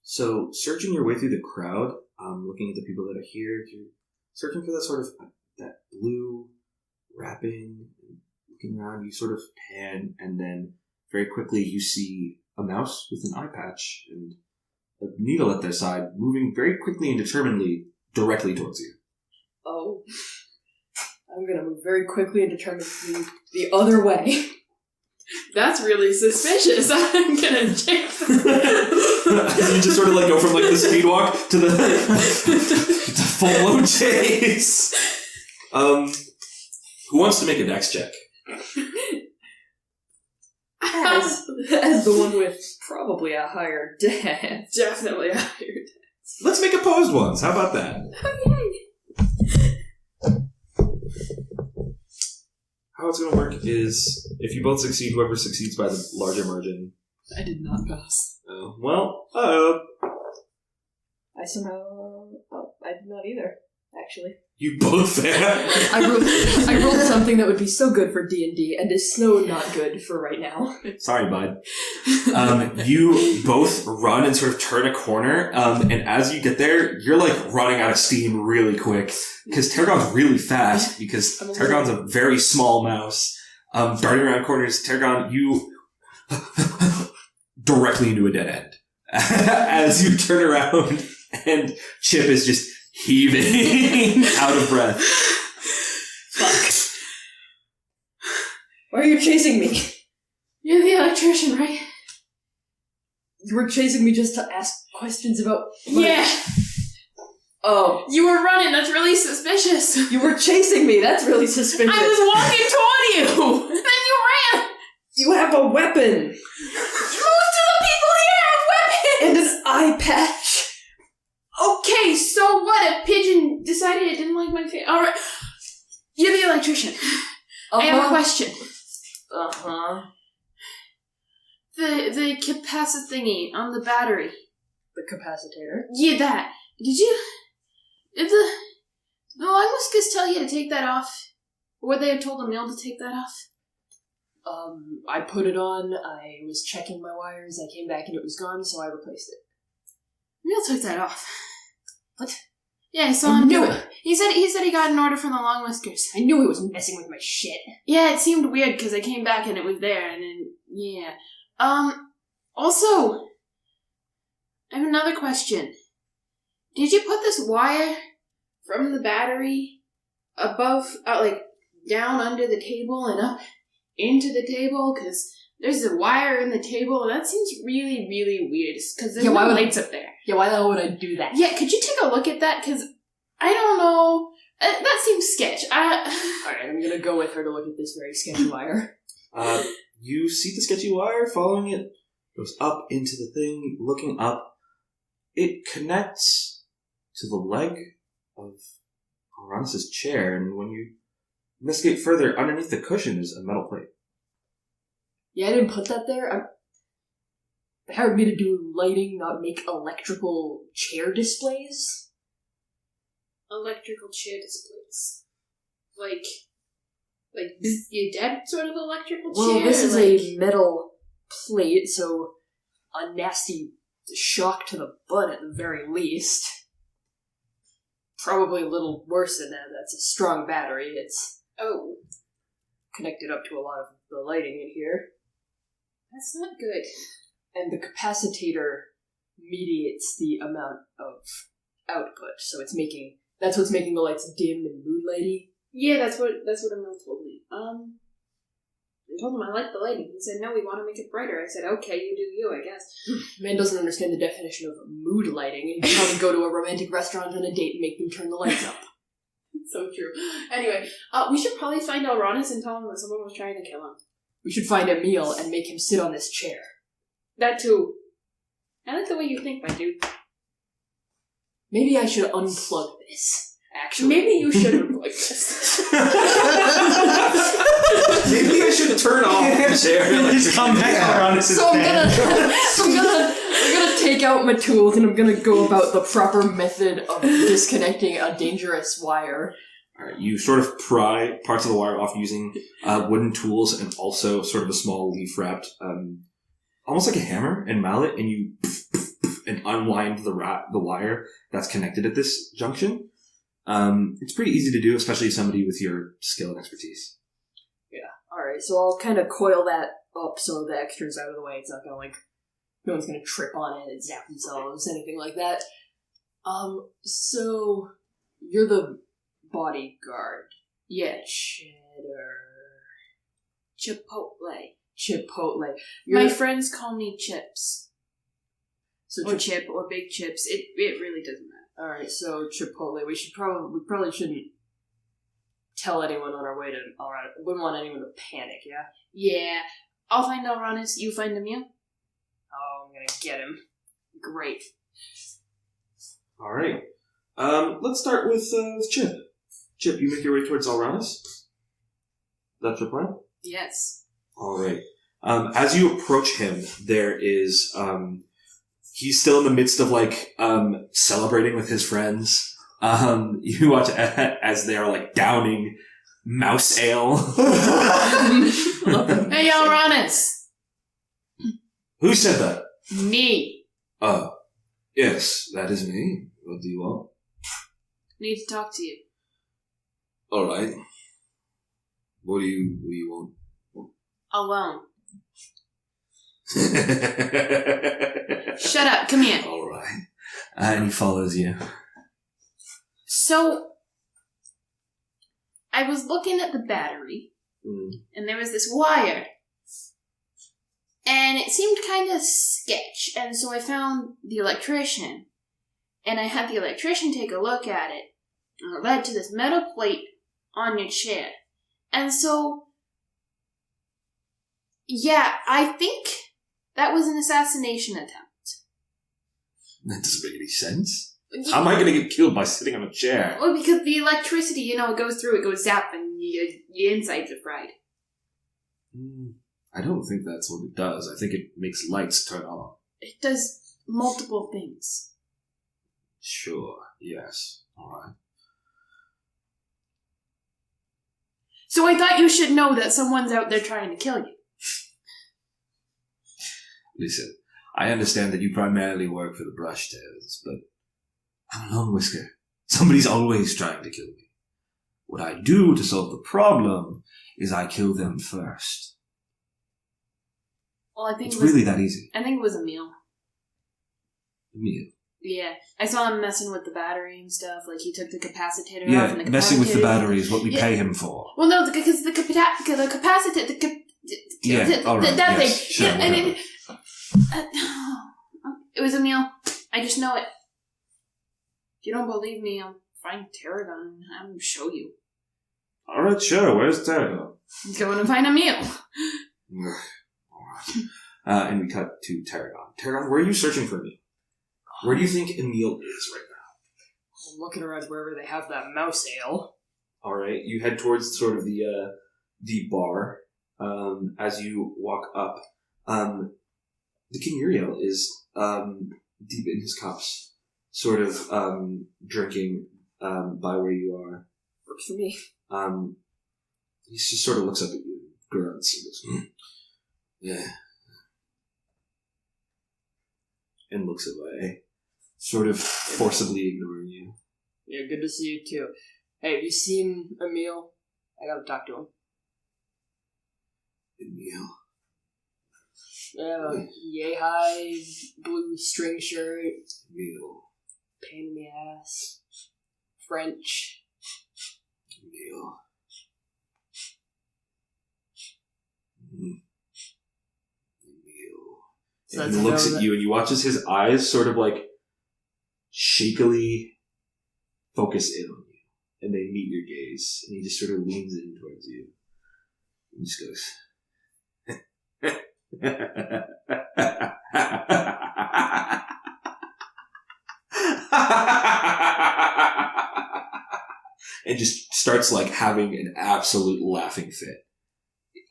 So, searching your way through the crowd, looking at the people that are here, you're searching for that sort of, that blue wrapping, looking around, you sort of pan, and then very quickly you see a mouse with an eye patch, and a needle at their side, moving very quickly and determinedly directly towards you. Oh. I'm gonna move very quickly and determinedly the other way. That's really suspicious. I'm gonna check. You just sort of like go from like the speed walk to the to full-blown chase. Who wants to make a dex check? As the one with probably a higher dex. Definitely a higher dex. Let's make opposed ones. How about that? Okay. How it's going to work is if you both succeed, whoever succeeds by the larger margin. I did not pass. I somehow... Oh, I did not either, actually. You both fail. I rolled something that would be so good for D&D and is so not good for right now. Sorry, bud. You both run and sort of turn a corner, and as you get there, you're like running out of steam really quick, because Tarragon's really fast, because Tarragon's a very small mouse. Darting around corners, Tarragon, you directly into a dead end. As you turn around, and Chip is just heaving out of breath. Fuck. Why are you chasing me? You're the electrician, right? You were chasing me just to ask questions about... Yeah. Oh. You were running. That's really suspicious. You were chasing me. That's really suspicious. I was walking toward you. And then you You have a weapon! Most of the people here have weapons! And an eye patch! Okay, so what? A pigeon decided it didn't like my face. Alright. You're the electrician. I have a question. Uh-huh. The capacitor thingy on the battery. The capacitator? Yeah, that. Did the Whiskers tell you to take that off? Or would they have told the mill to take that off? I put it on, I was checking my wires, I came back and it was gone, so I replaced it. Mill took that off. What? Yeah, I saw him do it. He said he got an order from the Long Whiskers. I knew he was messing with my shit. Yeah, it seemed weird because I came back and it was there, and then, yeah. Also, I have another question. Did you put this wire from the battery above, down under the table and up into the table? Because there's a wire in the table, and that seems really, really weird, because there's no lights up there. Yeah, why the hell would I do that? Yeah, could you take a look at that? Because I don't know. That seems sketch. Alright, I'm gonna go with her to look at this very sketchy wire. You see the sketchy wire, following it, goes up into the thing, looking up. It connects to the leg of Aranis' chair, and when you investigate further, underneath the cushion is a metal plate. Yeah, I didn't put that there. They hired me to do lighting, not make electrical chair displays. Electrical chair displays. Like your dead sort of electrical chair? Well, this is a metal plate, so a nasty shock to the butt at the very least. Probably a little worse than that. That's a strong battery. It's connected up to a lot of the lighting in here. That's not good. And the capacitator mediates the amount of output, so that's what's making the lights dim and mood-lighty. Yeah, that's what Emil told me. I told him I liked the lighting. He said, no, we want to make it brighter. I said, okay, you do you, I guess. Man doesn't understand the definition of mood lighting. You can probably go to a romantic restaurant on a date and make them turn the lights up. So true. Anyway, we should probably find Elronis and tell him that someone was trying to kill him. We should find Emil and make him sit on this chair. That too. I like the way you think, my dude. Maybe I should unplug this, actually. Maybe you should unplug this. Maybe I should turn off the chair. Just come back around. So I'm gonna take out my tools and I'm gonna go about the proper method of disconnecting a dangerous wire. Alright, you sort of pry parts of the wire off using wooden tools and also sort of a small leaf-wrapped, almost like a hammer and mallet, and you and unwind the wire that's connected at this junction. It's pretty easy to do, especially somebody with your skill and expertise. Yeah, alright, so I'll kind of coil that up so the extra's out of the way. It's not gonna, no one's gonna trip on it and zap themselves, anything like that. So, you're the bodyguard. Yeah. Chipotle. My friends call me Chips. So or Chip, or Big Chips. It really doesn't matter. Alright, so Chipotle. We probably shouldn't tell anyone on our way to Alright. Wouldn't want anyone to panic, yeah? Yeah. I'll find Elronis, you find Emil. Oh, I'm gonna get him. Great. Alright. Let's start with Chip. Chip, you make your way towards Elronis. That's your plan? Yes. Alright. As you approach him, there is, he's still in the midst of, celebrating with his friends. You watch as they are, downing mouse ale. Hey, Elronis! Who said that? Me. Yes, that is me. What do you want? Need to talk to you. Alright. What do you want? Alone. Shut up, come here. Alright. And he follows you. So, I was looking at the battery, and there was this wire, and it seemed kind of sketch, and so I found the electrician, and I had the electrician take a look at it, and it led to this metal plate on your chair. And so, Yeah, I think that was an assassination attempt. That doesn't make any sense. How am I going to get killed by sitting on a chair? Well, because the electricity, it goes through, it goes zap, and your insides are fried. I don't think that's what it does. I think it makes lights turn on. It does multiple things. Sure, yes. Alright. So I thought you should know that someone's out there trying to kill you. Listen, I understand that you primarily work for the Brushtails, but I'm a Lone Whisker. Somebody's always trying to kill me. What I do to solve the problem is I kill them first. Well, I think It's it was, really that easy. I think it was Emil. Me. Yeah, I saw him messing with the battery and stuff. Like, he took the capacitator off, Yeah, and the messing with the capacitator- battery is what we Yeah. pay him for. Well, no, because the capacitor, Yeah, all right, that yes, thing. sure, Yeah, and whatever. it was Emil. I just know it. If you don't believe me, I'll find Tarragon and have him show you. Alright, sure, where's Tarragon? Go and find Emil. Alright. And we cut to Tarragon. Tarragon, where are you searching for Emil? Where do you think Emil is right now? I'm looking around wherever they have that mouse ale. Alright, you head towards sort of the bar. As you walk up, the King Uriel is deep in his cups, sort of drinking by where you are. Works for me. He just sort of looks up at you, grunts, and goes, yeah, and looks away, sort of forcibly ignoring you. Yeah, good to see you too. Hey, have you seen Emil? I gotta talk to him. Emil. Yeah, yay high, blue string shirt, Emil. pain in the ass, French. Emil. Emil. So And that's he looks how at you, and you watch as his eyes sort of like shakily focus in on you, and they meet your gaze, and he just sort of leans in towards you, and just goes, and just starts like having an absolute laughing fit.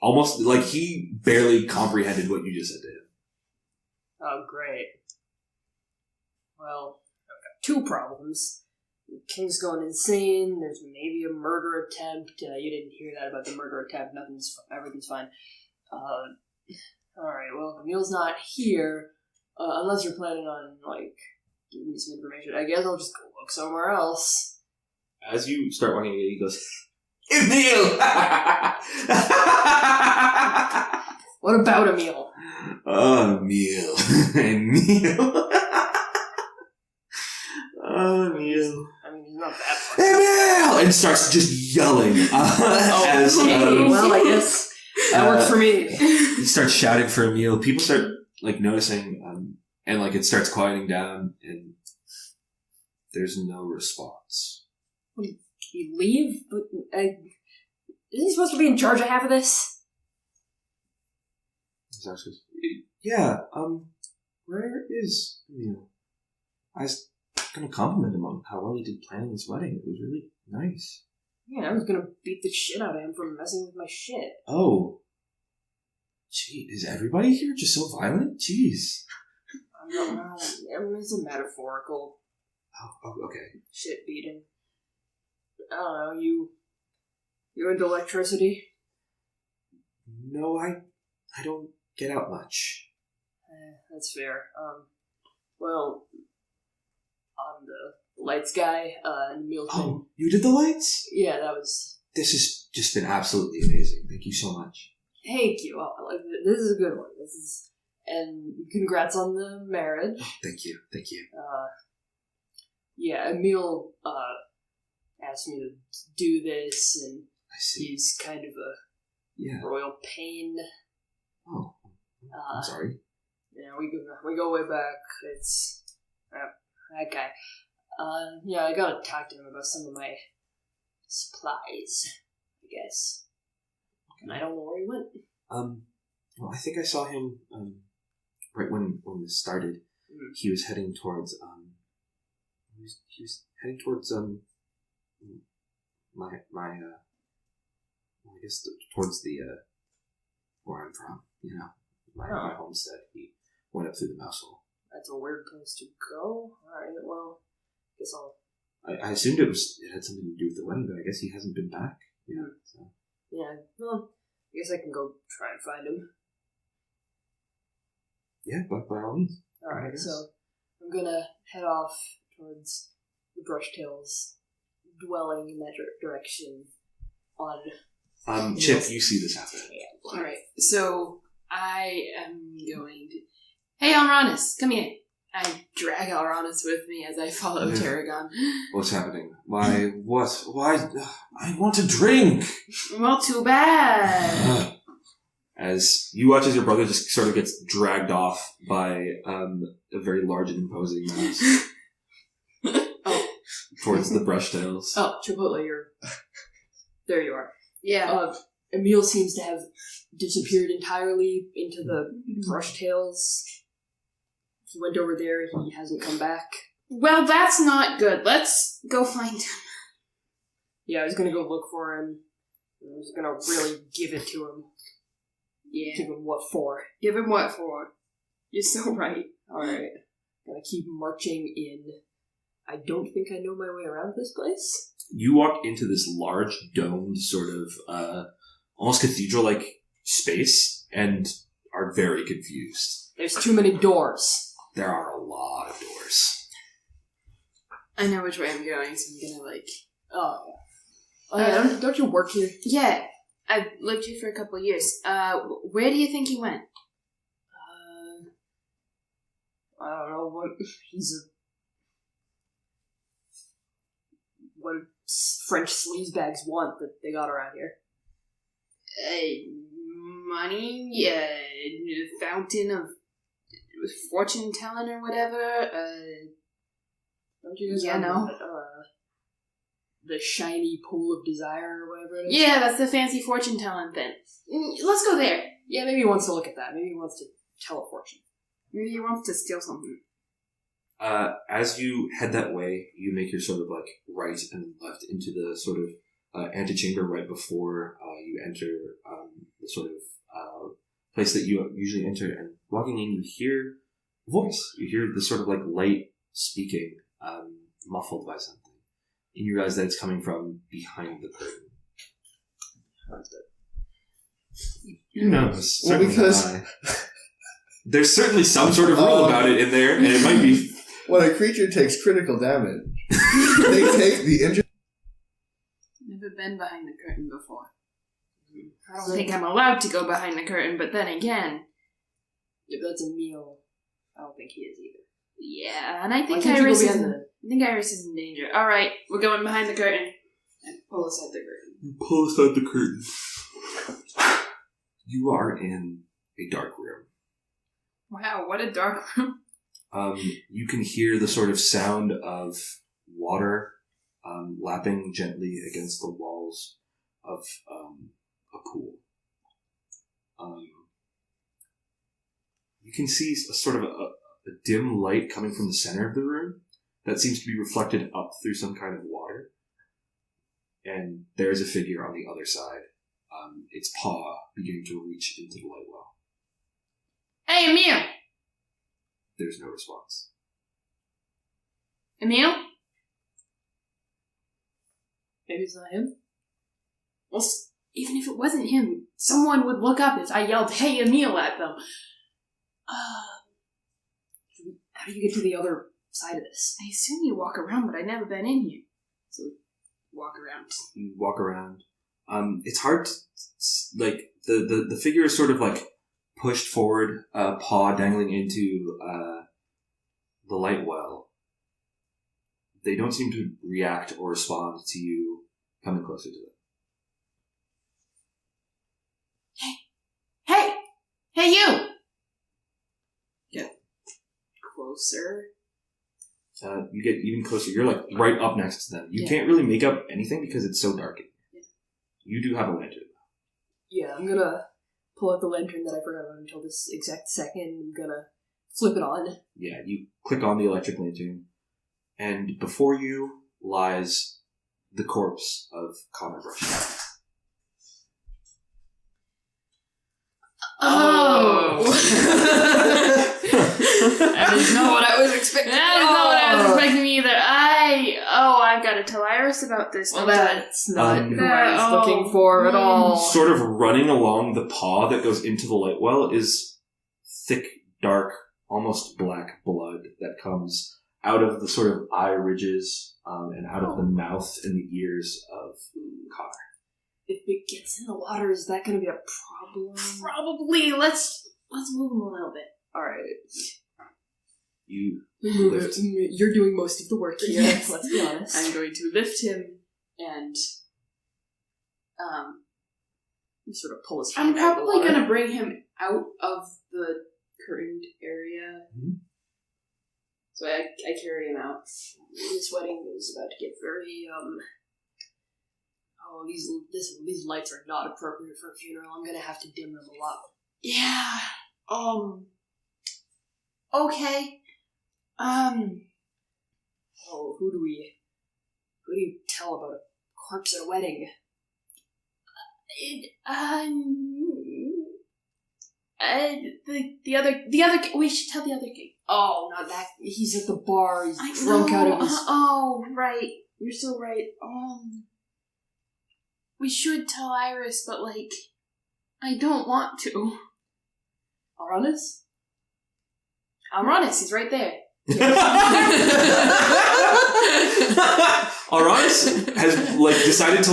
Almost like he barely comprehended what you just said to him. Oh, great. Well, I've got two problems. The King's going insane. There's maybe a murder attempt. You didn't hear that about the murder attempt. Everything's fine. Alright, well, Emil's not here. Unless you're planning on, like, giving me some information. I guess I'll just go look somewhere else. As you start walking again, he goes, Emil! What about Emil? Oh, Emil. Emil. Oh, Emil. I mean, he's not that funny. Emil! And starts just yelling. As, Well, I guess that works for me. He starts shouting for Emil. People start, like, noticing, and, like, it starts quieting down, and there's no response. You leave? But isn't he supposed to be in charge of half of this? Zarsh goes, yeah, where is Emil? I was gonna compliment him on how well he did planning his wedding. It was really nice. Yeah, I was gonna beat the shit out of him for messing with my shit. Oh. Gee, is everybody here just so violent? Jeez. I don't know. It's a metaphorical Oh, okay. shit beating. I don't know, you into electricity? No, I don't get out much. That's fair. Well, I'm the lights guy, and Milton. Oh, you did the lights? Yeah, that was... This has just been absolutely amazing. Thank you so much. Thank you. This is a good one. And congrats on the marriage. Thank you. Thank you. Yeah, Emil, asked me to do this, and I see. he's kind of a Yeah. royal pain. Oh, I'm sorry. Yeah, we go way back. It's that guy. Yeah, I gotta talk to him about some of my supplies, I guess. And I don't know where he went. Well, I think I saw him right when this started. He was heading towards he was heading towards my I guess towards the where I'm from. My homestead. He went up through the mouse hole. That's a weird place to go. Alright, well, guess I assumed it had something to do with the wedding, but I guess he hasn't been back. Yeah. So. Yeah, well, I guess I can go try and find him. Yeah, but by all means. Alright, so I'm gonna head off towards the Brushtails dwelling in that direction on... Chip, you see this happen. Alright, so I am going to... Hey, Alranis, come here. I drag Alranis with me as I follow Tarragon. What's happening? Why? What? Why? I want to drink! Well, too bad. As you watch as your brother just sort of gets dragged off by a very large and imposing mouse. Towards the Brushtails. Oh, Chipotle, there you are. Yeah. Emil seems to have disappeared entirely into the Brushtails. He went over there, he hasn't come back. Well, that's not good. Let's go find him. Yeah, I was gonna go look for him. I was gonna really give it to him. Yeah. Give him what for. Give him what for? You're so right. Alright. Gonna keep marching in. I don't think I know my way around this place. You walk into this large, domed, sort of, almost cathedral-like space, and are very confused. There's too many doors. There are a lot of doors. I know which way I'm going, so I'm gonna, Oh, yeah, don't you work here? Yeah. I've lived here for a couple of years. Where do you think he went? I don't know what what French sleazebags want that they got around here. Money, fountain of fortune telling or whatever. Don't you guys know? The shiny pool of desire or whatever it is? Yeah, that's the fancy fortune telling thing. Let's go there. Yeah, maybe he wants to look at that. Maybe he wants to tell a fortune. Maybe he wants to steal something. As you head that way, you make your sort of right and left into the sort of antechamber right before you enter the sort of place that you usually enter. And walking in, you hear a voice. You hear this sort of light speaking, muffled by something. And you realize that it's coming from behind the curtain. Who knows? Well, because there's certainly some sort of rule about it in there, and it might be. When a creature takes critical damage, they take the Never been behind the curtain before. I don't think I'm allowed to go behind the curtain, but then again... If that's a meal, I don't think he is either. Yeah, and I think Iris is in danger. Alright, we're going behind the curtain. And pull aside the curtain. Pull aside the curtain. You are in a dark room. Wow, what a dark room. You can hear the sort of sound of water lapping gently against the walls of a pool. You can see a sort of a dim light coming from the center of the room that seems to be reflected up through some kind of water. And there is a figure on the other side, its paw beginning to reach into the light well. Hey, Emil! There's no response. Emil? Maybe it's not him? Well, even if it wasn't him, someone would look up as I yelled, "Hey, Emil!" at them. How do you get to the other side of this? I assume you walk around, but I've never been in here. So, walk around. You walk around. It's hard to, the figure is sort of pushed forward, paw dangling into the light well. They don't seem to react or respond to you coming closer to them. Hey, you! Get closer. You get even closer. You're right up next to them. You can't really make up anything because it's so dark in here. You do have a lantern. Yeah, I'm gonna pull out the lantern that I forgot about until this exact second. I'm gonna flip it on. Yeah, you click on the electric lantern, and before you lies the corpse of Connor Brush. Oh! That is not what I was expecting. That is not what I was expecting either. I've got to tell Iris about this. Well, don't I? that's not who I was Oh. looking for at all. Sort of running along the paw that goes into the light well is thick, dark, almost black blood that comes out of the sort of eye ridges and out of the mouth and the ears of Connor. If it gets in the water, is that going to be a problem? Probably. Let's move him a little bit. All right. You Lift. You're doing most of the work here. Yes. Let's be honest. I'm going to lift him and You sort of pull his I'm hand out of the probably water. going to bring him out of the curtained area. Mhm. So I carry him out. This wedding is about to get very these lights are not appropriate for a funeral. I'm gonna have to dim them a lot. Yeah. Okay. Oh, who do you tell about a corpse at a wedding? The other. We should tell the other king. Oh, not that. He's at the bar. He's drunk out of his. Oh, right. You're so right. We should tell Iris, but I don't want to. Aranis? Alronis, he's right there. Aranis has decided to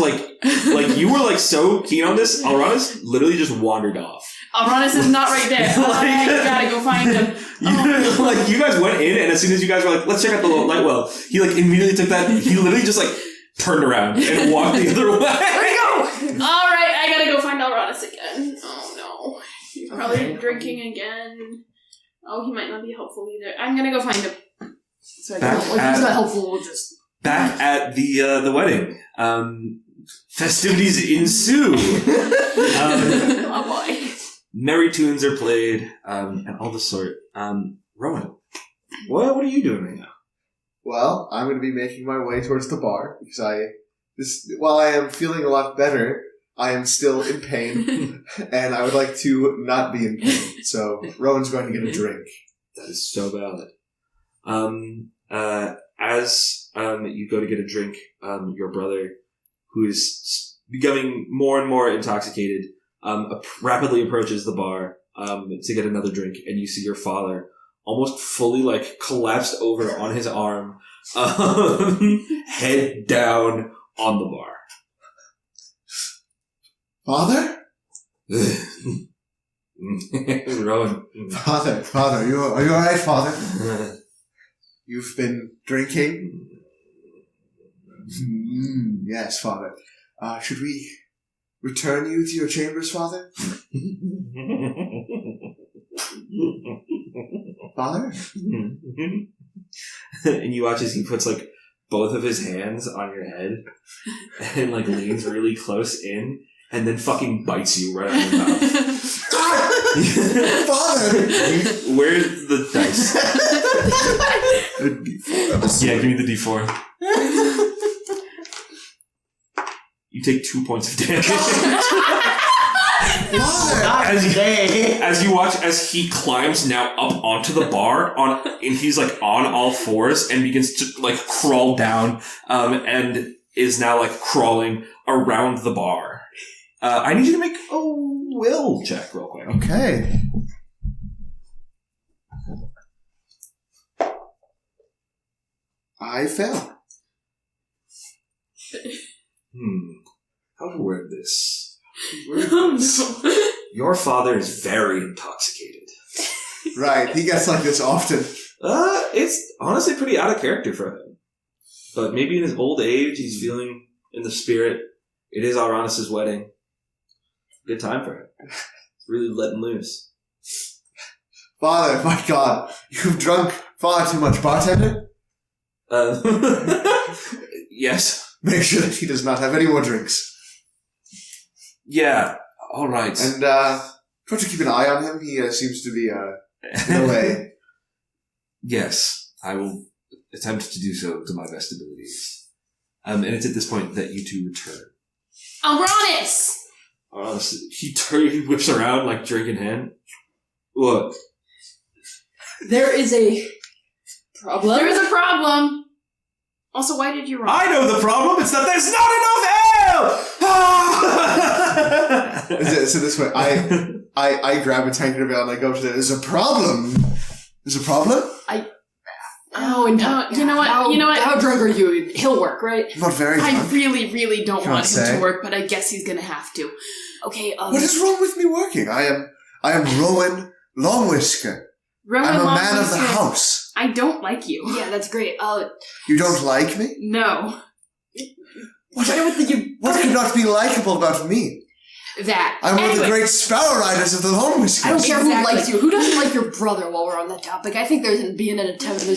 you were so keen on this. Aranis literally just wandered off. Alronis is not right there. I gotta go find him. You guys went in, and as soon as you guys were let's check out the light well, he immediately took that. He literally just turned around and walked the other way. Where'd he go? Alright, I gotta go find Alronis again. Oh no. He's probably drinking again. Oh, he might not be helpful either. I'm gonna go find him. So he's not helpful. We'll just back at the wedding. Festivities ensue. Oh boy. Merry tunes are played, and all the sort. Rowan, what are you doing right now? Well, I'm going to be making my way towards the bar because while I am feeling a lot better, I am still in pain, and I would like to not be in pain. So Rowan's going to get a drink. That is so valid. As you go to get a drink, your brother, who is becoming more and more intoxicated, rapidly approaches the bar to get another drink, and you see your father almost fully collapsed over on his arm, head down on the bar. Father? Rowan. Father, are you alright, Father? You've been drinking? Yes, Father. Should we return you to your chambers, Father? Father? And you watch as he puts both of his hands on your head and leans really close in and then fucking bites you right on the mouth. Father! Where's the dice? Yeah, give me the D4. You take 2 points of damage. As you watch as he climbs now up onto the bar and he's on all fours and begins to crawl down and is now crawling around the bar. I need you to make a will check real quick. Okay. I fail. How to word this? Oh no. Your father is very intoxicated. Right, he gets like this often. It's honestly pretty out of character for him. But maybe in his old age, he's feeling in the spirit. It is Aranis' wedding. Good time for him. Really letting loose. Father, my God, you've drunk far too much, bartender. Yes. Make sure that he does not have any more drinks. Yeah. All right. And Try to keep an eye on him. He seems to be in a way. Yes, I will attempt to do so to my best abilities. And it's at this point that you two return. Uranus! He whips around like drink in hand. Look. There is a problem. There is a problem. Also, why did you run? I know the problem. It's that there's not enough ale. So this way, I grab a tankard of ale and I go to there. There's a problem. There's a problem? You know what? How drunk are you? He'll work, right? I'm not very drunk. I really, really don't want him say. to work, but I guess he's gonna have to. Okay, What is wrong with me working? I am Rowan Longwhisker. Rowan I'm a man of Longwhisker, the house. I don't like you. Yeah, that's great. You don't like me? No. What could not be likable about me? That. I'm one of the Anyway. great sparrow riders of the Longwhiskers. I don't care Exactly. who likes you. Who doesn't like your brother while we're on that topic? I think there's been an attempt on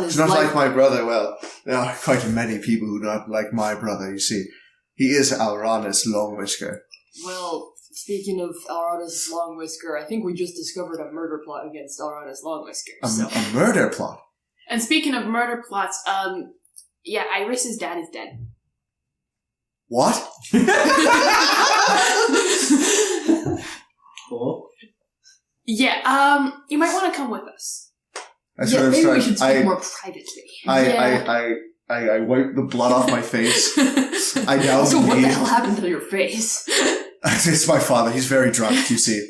his He's not life. like my brother. Well, there are quite many people who don't like my brother, you see. He is Alranus Longwhisker. Well, speaking of Alranus Longwhisker, I think we just discovered a murder plot against Alranus Longwhisker. So. A murder plot. And speaking of murder plots, yeah, Iris's dad is dead. What? Cool. Yeah, you might want to come with us. I sort of maybe start, we should speak more privately. I wipe the blood off my face. I down So the what the knee. hell happened to your face? It's my father. He's very drunk, you see.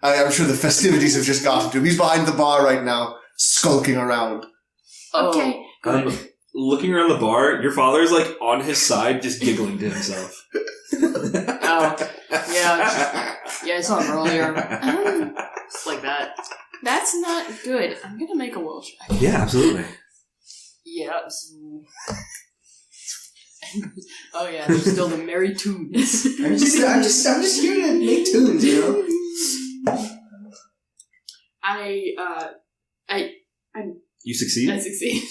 I'm sure the festivities have just gotten to him. He's behind the bar right now, skulking around. Okay. Looking around the bar, your father is like on his side, just giggling to himself. Oh, yeah, I saw him earlier. It's like that. That's not good. I'm gonna make a will check. Yeah, absolutely. Yeah. Oh yeah, there's still the merry tunes. I'm just here to make tunes, you know? You succeed? I succeed.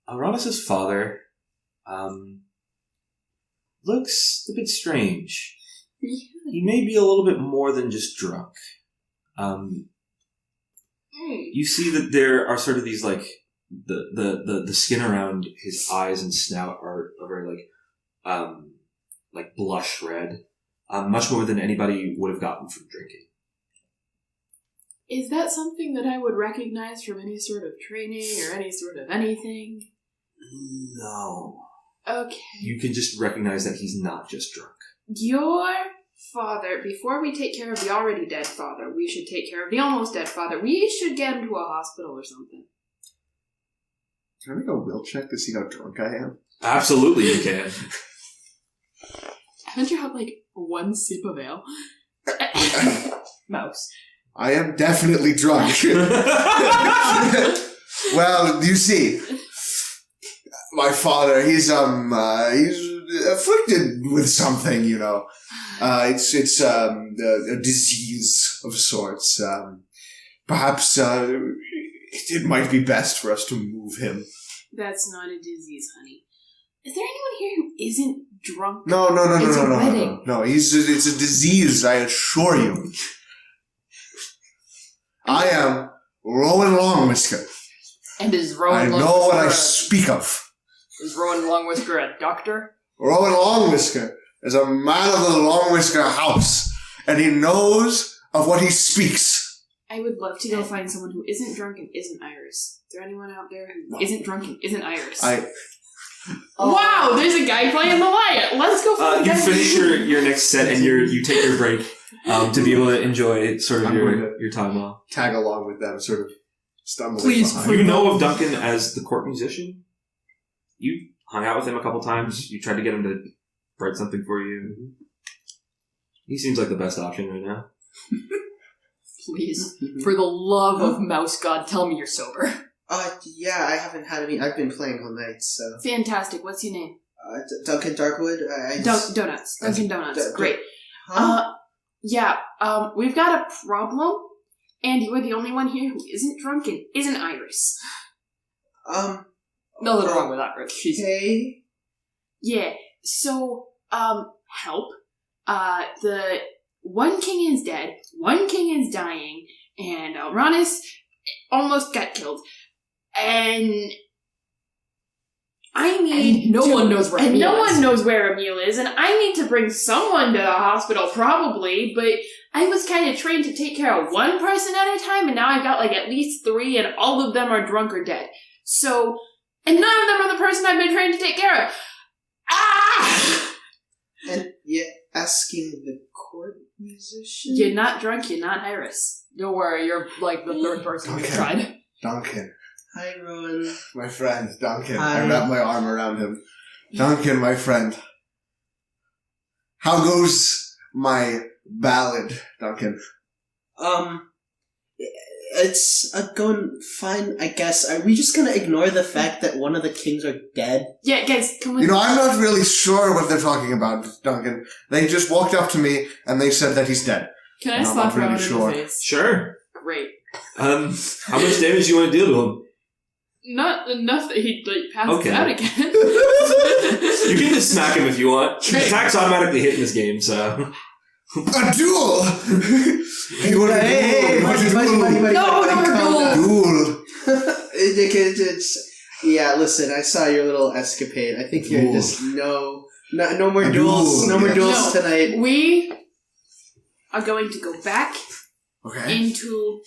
Aronis's father, looks a bit strange. He may be a little bit more than just drunk. You see that there are sort of these, like, the skin around his eyes and snout are very, like blush red. Much more than anybody would have gotten from drinking. Is that something that I would recognize from any sort of training or any sort of anything? No. Okay. You can just recognize that he's not just drunk. Your father, before we take care of the already dead father, we should take care of the almost dead father. We should get him to a hospital or something. Can I make a will check to see how drunk I am? Absolutely you can. Haven't you had, like, one sip of ale? Mouse. I am definitely drunk. Well, you see, my father, he's afflicted with something, you know. It's a disease of sorts. Perhaps it might be best for us to move him. That's not a disease, honey. Is there anyone here who isn't drunk? No. It's a wedding. No, it's a disease, I assure you. I am Rowan Longwhisker. And is Rowan I know what I speak of. Is Rowan Longwhisker a doctor? Rowan Longwhisker is a man of the Longwhisker house, and he knows of what he speaks. I would love to go find someone who isn't drunk and isn't Iris. Is there anyone out there who isn't drunk and isn't Iris? Wow, there's a guy playing the lyre. Let's go find the You guy. finish your next set and you take your break to be able to enjoy sort of your time off. Tag along with them, sort of stumbling Please, behind. You know of Duncan as the court musician? You hung out with him a couple times. You tried to get him to write something for you. He seems like the best option right now. Please, for the love of Mouse God, tell me you're sober. Yeah, I haven't had any. I've been playing all night, so. Fantastic. What's your name? Duncan Darkwood. Donuts. Dunkin' Donuts. Great. Huh? Yeah, we've got a problem, and you are the only one here who isn't drunk and isn't Iris. Nothing wrong with that, Rich. She's Okay. Yeah, so, help. one king is dead, one king is dying, and Alranis almost got killed. And I need And no one knows where and Emil no is. one knows where Emil is, and I need to bring someone to the hospital probably, but I was kind of trained to take care of one person at a time, and now I've got like at least 3, and all of them are drunk or dead. So, and none of them are the person I've been trained to take care of. Ah! And you're asking the court musician? You're not drunk, you're not Iris. Don't worry, you're like the third person who Okay. tried. Duncan, Hi, Rowan. my friend, Duncan. Hi. I wrap my arm around him. Duncan, my friend. How goes my ballad, Duncan? It's going fine, I guess. Are we just gonna ignore the fact that one of the kings are dead? Yeah, guys, come with You know, me. I'm not really sure what they're talking about, Duncan. They just walked up to me and they said that he's dead. Can I No, I'm slap not really Rowan sure. in the face? Sure. Great. How much damage do you want to deal to him? Not enough that he'd, like, pass Okay. out again. You can just smack him if you want. Great. Attacks automatically hit in this game, so. A duel! You want a duel? You want a duel? No, Duel. Yeah, listen, I saw your little escapade. I think you're Duel. just no more A duels. duel, No more yes. duels No. tonight. We are going to go back Okay. into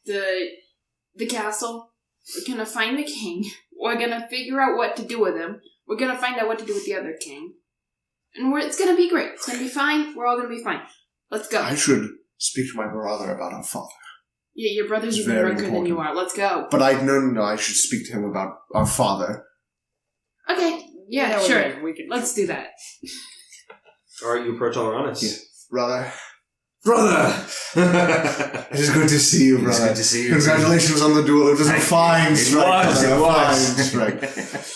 the castle. We're gonna find the king. We're gonna figure out what to do with him. We're gonna find out what to do with the other king. And it's gonna be great. It's gonna be fine. We're all gonna be fine. Let's go. I should speak to my brother about our father. Yeah, your brother's It's even very drunker than you important. are. Let's go. But no, I should speak to him about our father. Okay. Yeah, we sure. can- we can. Let's do that. Alright, you approach Alranis. Yeah. Brother, Brother! it is good to see you, It's brother. good to see you. Congratulations on the duel. It was a fine It strike. was, brother. it A was. fine strike.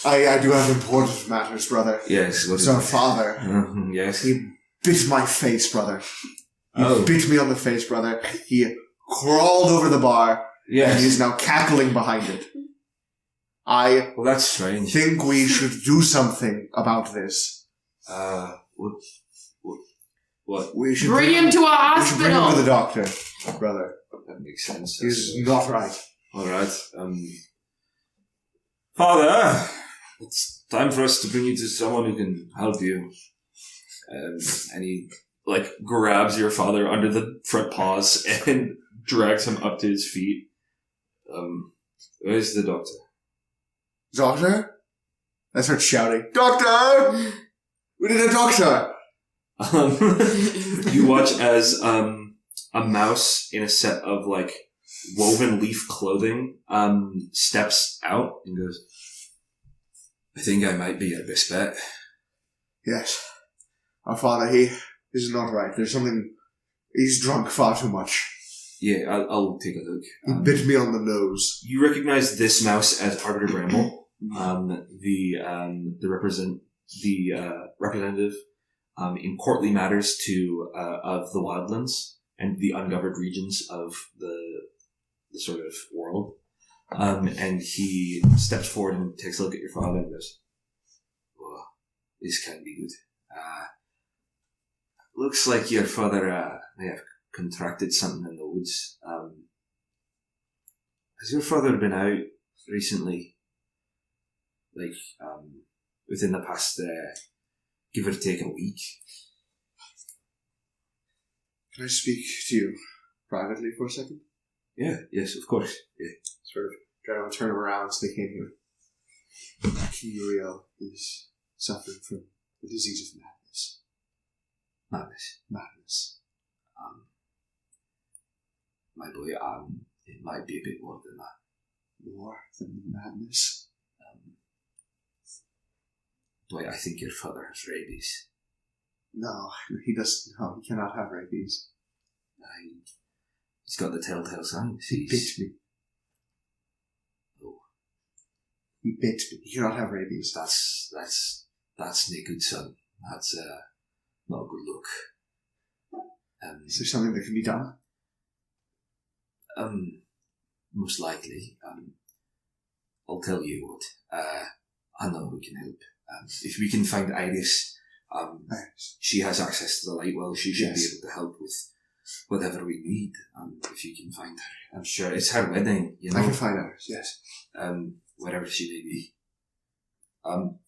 I do have important matters, brother. Yes, what It's is our it? father. Yes. He bit my face, brother. He Oh. bit me on the face, brother. He crawled over the bar, and Yes. he's now cackling behind it. I Well, that's strange. think we should do something about this. What? We should Bring him to a We should bring him to the hospital. doctor, brother. That makes sense. He's not right. Alright, Father, it's time for us to bring you to someone who can help you. And he, grabs your father under the front paws and drags him up to his feet. Where's the doctor? Doctor? I start shouting, Doctor! We need a doctor! You watch as, a mouse in a set of, woven leaf clothing, steps out and goes, I think I might be your best bet. Yes. Our father, he is not right. There's something... He's drunk far too much. Yeah, I'll take a look. He bit me on the nose. You recognize this mouse as Arbiter Bramble, the representative in courtly matters of the wildlands and the ungoverned regions of the sort of world. And he steps forward and takes a look at your father and goes, "Oh, this can't be good. Looks like your father may have contracted something in the woods. Has your father been out recently? Within the past, give or take a week?" Can I speak to you privately for a second? Yeah, yes, of course. Yeah. Sort of try to turn him around so they can't hear. Muriel is suffering from the disease of madness. Madness. My boy, it might be a bit more than that. More than madness. Boy, I think your father has rabies. No, he doesn't. No, he cannot have rabies. He's got the telltale signs. He bit me. Oh. He bit me. He cannot have rabies. That's no good, son. That's not a good look. Is there something that can be done? Most likely. I'll tell you what. I know who can help. If we can find Iris, Nice. She has access to the light well. She should be Yes. able to help with whatever we need, if you can find her. I'm sure it's her wedding, you know. I can find ours, yes. Wherever she may be.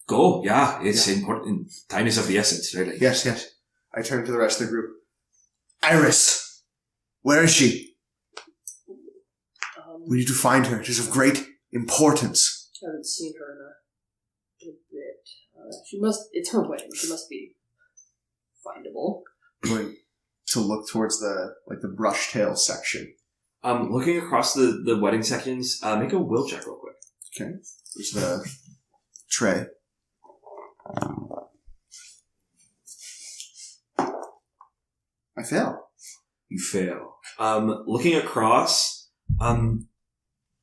Go, yeah, it's important. Time is of the essence, really. Yes. I turn to the rest of the group. Iris! Where is she? We need to find her. It is of great importance. I haven't seen her in a bit. It's her wedding. She must be findable. I'm going to look towards the brush tail section. Looking across the wedding sections, make a will check real quick. Okay. There's the tray. I fail. You fail. Looking across,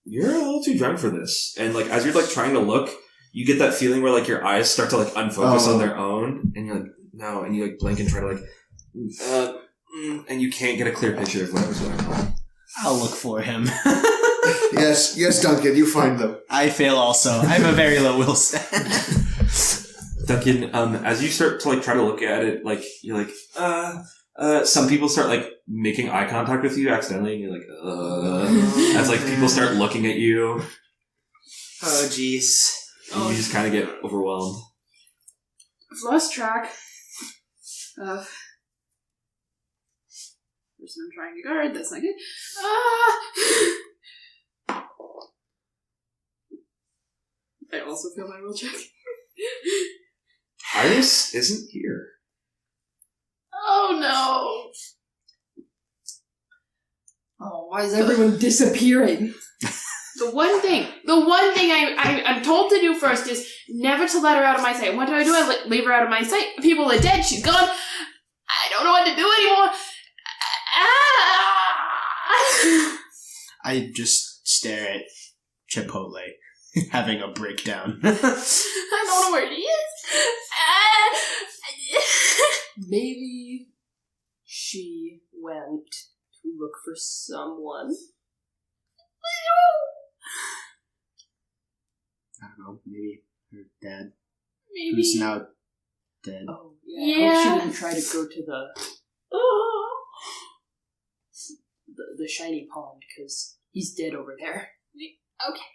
you're a little too drunk for this. And like as you're like trying to look, you get that feeling where like your eyes start to like unfocus on their own, and you're like, no, and you like blink and try to like, and you can't get a clear picture of what was going on. I'll look for him. Yes, Duncan, you find them. I fail also. I have a very low will stat. Duncan, as you start to like try to look at it, like you're like, some people start like making eye contact with you accidentally, and you're like, as like people start looking at you. Oh, jeez. And you just kind of get overwhelmed. I've lost track of the person I'm trying to guard. That's not good. I also fail my will check. Iris isn't here. Oh no! Oh, why is everyone disappearing? The one thing I'm told to do first is never to let her out of my sight. What do? I leave her out of my sight? People are dead. She's gone. I don't know what to do anymore. I just stare at Chipotle, having a breakdown. I don't know where she is. Maybe she went to look for someone. I don't know, maybe her dad, Maybe. who's now dead. Oh, yeah. I hope she didn't try to go to the shiny pond, because he's dead over there. Okay.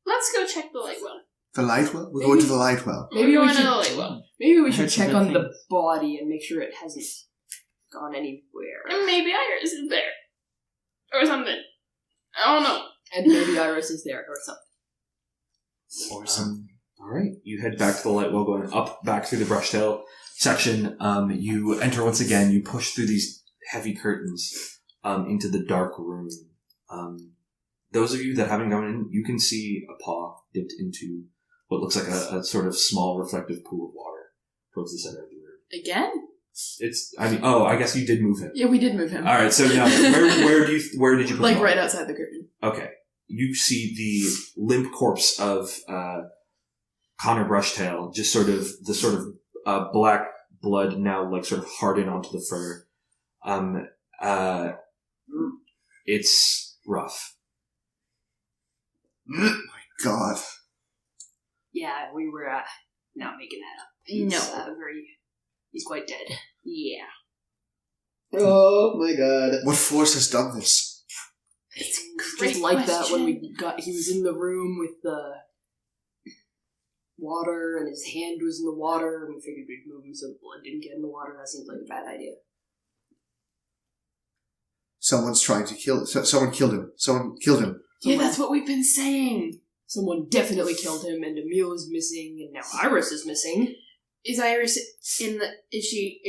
Let's go check the light well. The light well? We're going to the light well. Maybe We're we going should to the light well. Maybe we should That's a check good on thing. the body and make sure it hasn't gone anywhere. And maybe Iris is there. Or something. I don't know. And maybe Iris is there or something. Or some. All right, you head back to the light well, going up back through the brushtail section. You enter once again. You push through these heavy curtains into the dark room. Those of you that haven't gone in, you can see a paw dipped into what looks like a sort of small reflective pool of water towards the center of the room. Again? I guess you did move him. Yeah, we did move him. All right, so now where did you put Like him? right outside the curtain. Okay. You see the limp corpse of Connor Brushtail, just sort of black blood now like sort of harden onto the fur. It's rough. My God. Yeah, we were not making that up. He's quite dead. Yeah. Oh my god. What force has done this? It's Just like that when he was in the room with the water and his hand was in the water and we figured we'd move him so the blood didn't get in the water. That seems like a bad idea. Someone's trying to kill him. Someone killed him. Someone killed him. Yeah, that's what we've been saying. Someone definitely killed him and Emil is missing and now Iris is missing. Is Iris in the... Is she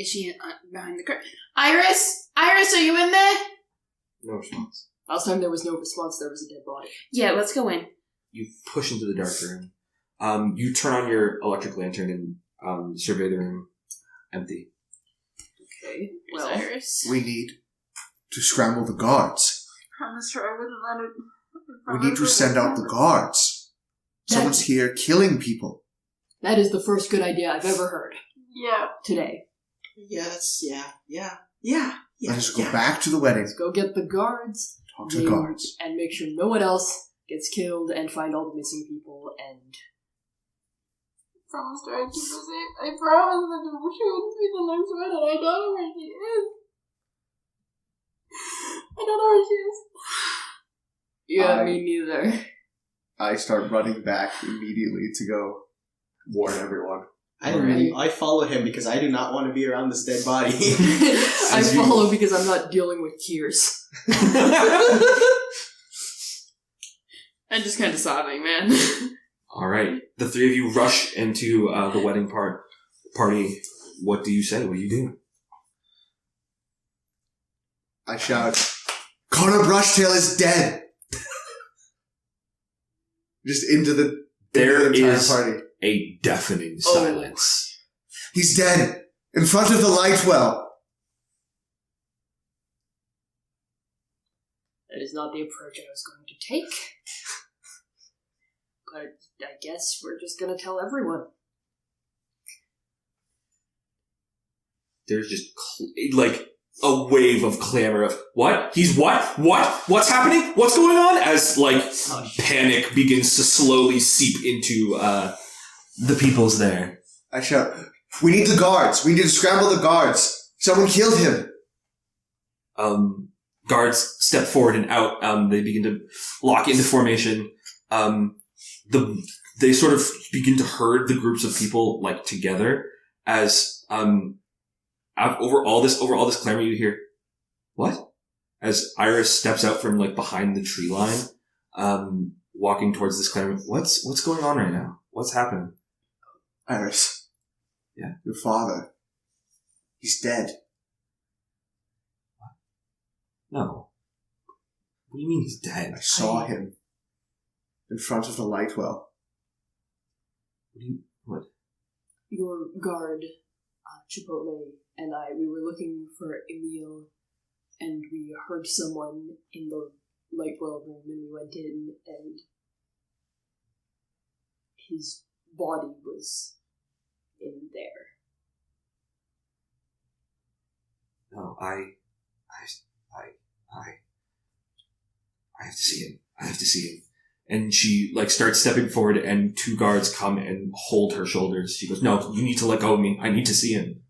behind the curtain? Iris? Iris, are you in there? No response. Last time there was no response, there was a dead body. Yeah, let's go in. You push into the dark room. You turn on your electric lantern and survey the room. Empty. Okay, Where's well, Iris? We need to scramble the guards. Promise her I wouldn't let her... We need to send out the guards. Someone's here killing people. that is the first good idea I've ever heard Yeah. today. Yes, yeah. Let us go back to the wedding. Let's go get the guards. Talk to the guards. And make sure no one else gets killed and find all the missing people and promised her I'd keep her safe. I promised that she wouldn't be the next one, and I don't know where she is. I don't know where she is. Yeah, me neither. I start running back immediately to go warn everyone. I follow him because I do not want to be around this dead body. I follow because I'm not dealing with tears. I'm just kind of sobbing, man. All right. The three of you rush into the wedding party. What do you say? What do you do? I shout, Connor Brushtail is dead! Just into the There entire is party. a deafening silence. He's dead! In front of the light well! That is not the approach I was going to take. But I guess we're just going to tell everyone. There's just like a wave of clamor of what? He's what? What? What's happening? What's going on? As like panic begins to slowly seep into the peoples there. I shout, we need the guards! We need to scramble the guards! Someone killed him! Guards step forward and out. They begin to lock into formation. They sort of begin to herd the groups of people like together as over all this clamor you hear what? As Iris steps out from like behind the tree line, walking towards this clamor. What's going on right now? What's happening? Iris. Yeah? Your father. He's dead. No. What do you mean he's dead? I saw him. In front of the light well. What? Your guard, Chipotle, and we were looking for Emil, and we heard someone in the light well room, and we went in, and his body was in there. No, I have to see him. I have to see him. And she like starts stepping forward, and two guards come and hold her shoulders. She goes, "No, you need to let go of me. I need to see him."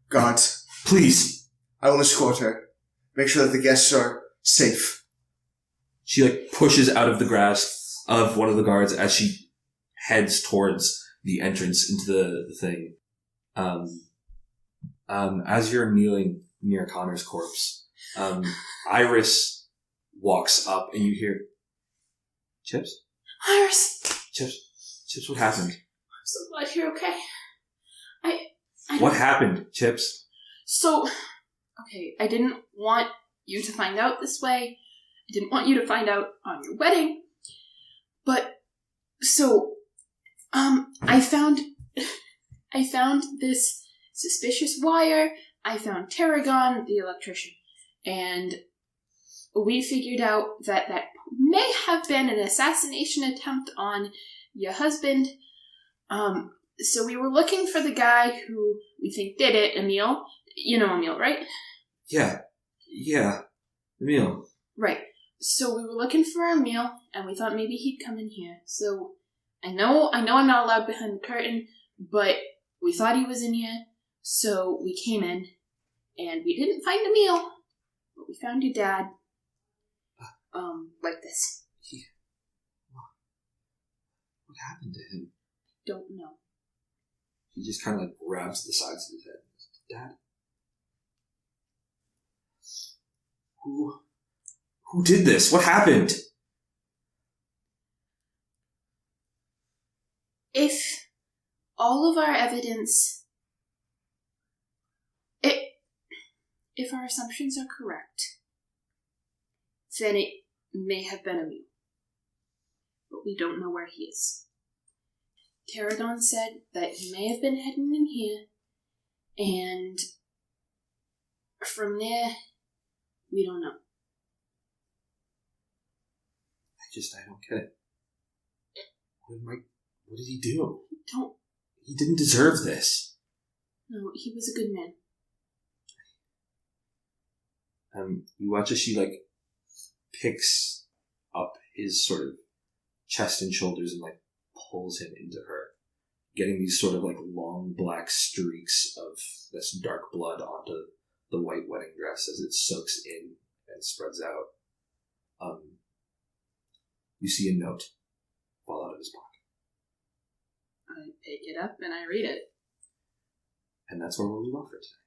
Guards. Please. I will escort her. Make sure that the guests are safe. She like pushes out of the grasp of one of the guards as she heads towards the entrance into the thing. As you're kneeling near Connor's corpse, Iris walks up and you hear, Chips? Iris! Chips, what happened? I'm so glad you're okay. What happened, Chips? So, okay, I didn't want you to find out this way. I didn't want you to find out on your wedding. But, so, I found this suspicious wire. I found Tarragon, the electrician, and we figured out that may have been an assassination attempt on your husband. So we were looking for the guy who we think did it, Emil. You know Emil, right? Yeah, Emil. Right. So we were looking for Emil, and we thought maybe he'd come in here. So I know I'm not allowed behind the curtain, but we thought he was in here, so we came in, and we didn't find Emil, but we found your dad. Like this. What happened to him? Don't know. He just kind of like grabs the sides of his head. Dad? Who did this? What happened? If all of our evidence... If our assumptions are correct, then it may have been Emil. But we don't know where he is. Tarragon said that he may have been heading in here, and from there, we don't know. I don't get it. What did he do? Don't. He didn't deserve this. No, he was a good man. You watch as she like picks up his sort of chest and shoulders and like pulls him into her, getting these sort of like long black streaks of this dark blood onto the white wedding dress as it soaks in and spreads out. You see a note fall out of his pocket. I pick it up and I read it. And that's where we'll leave off for today.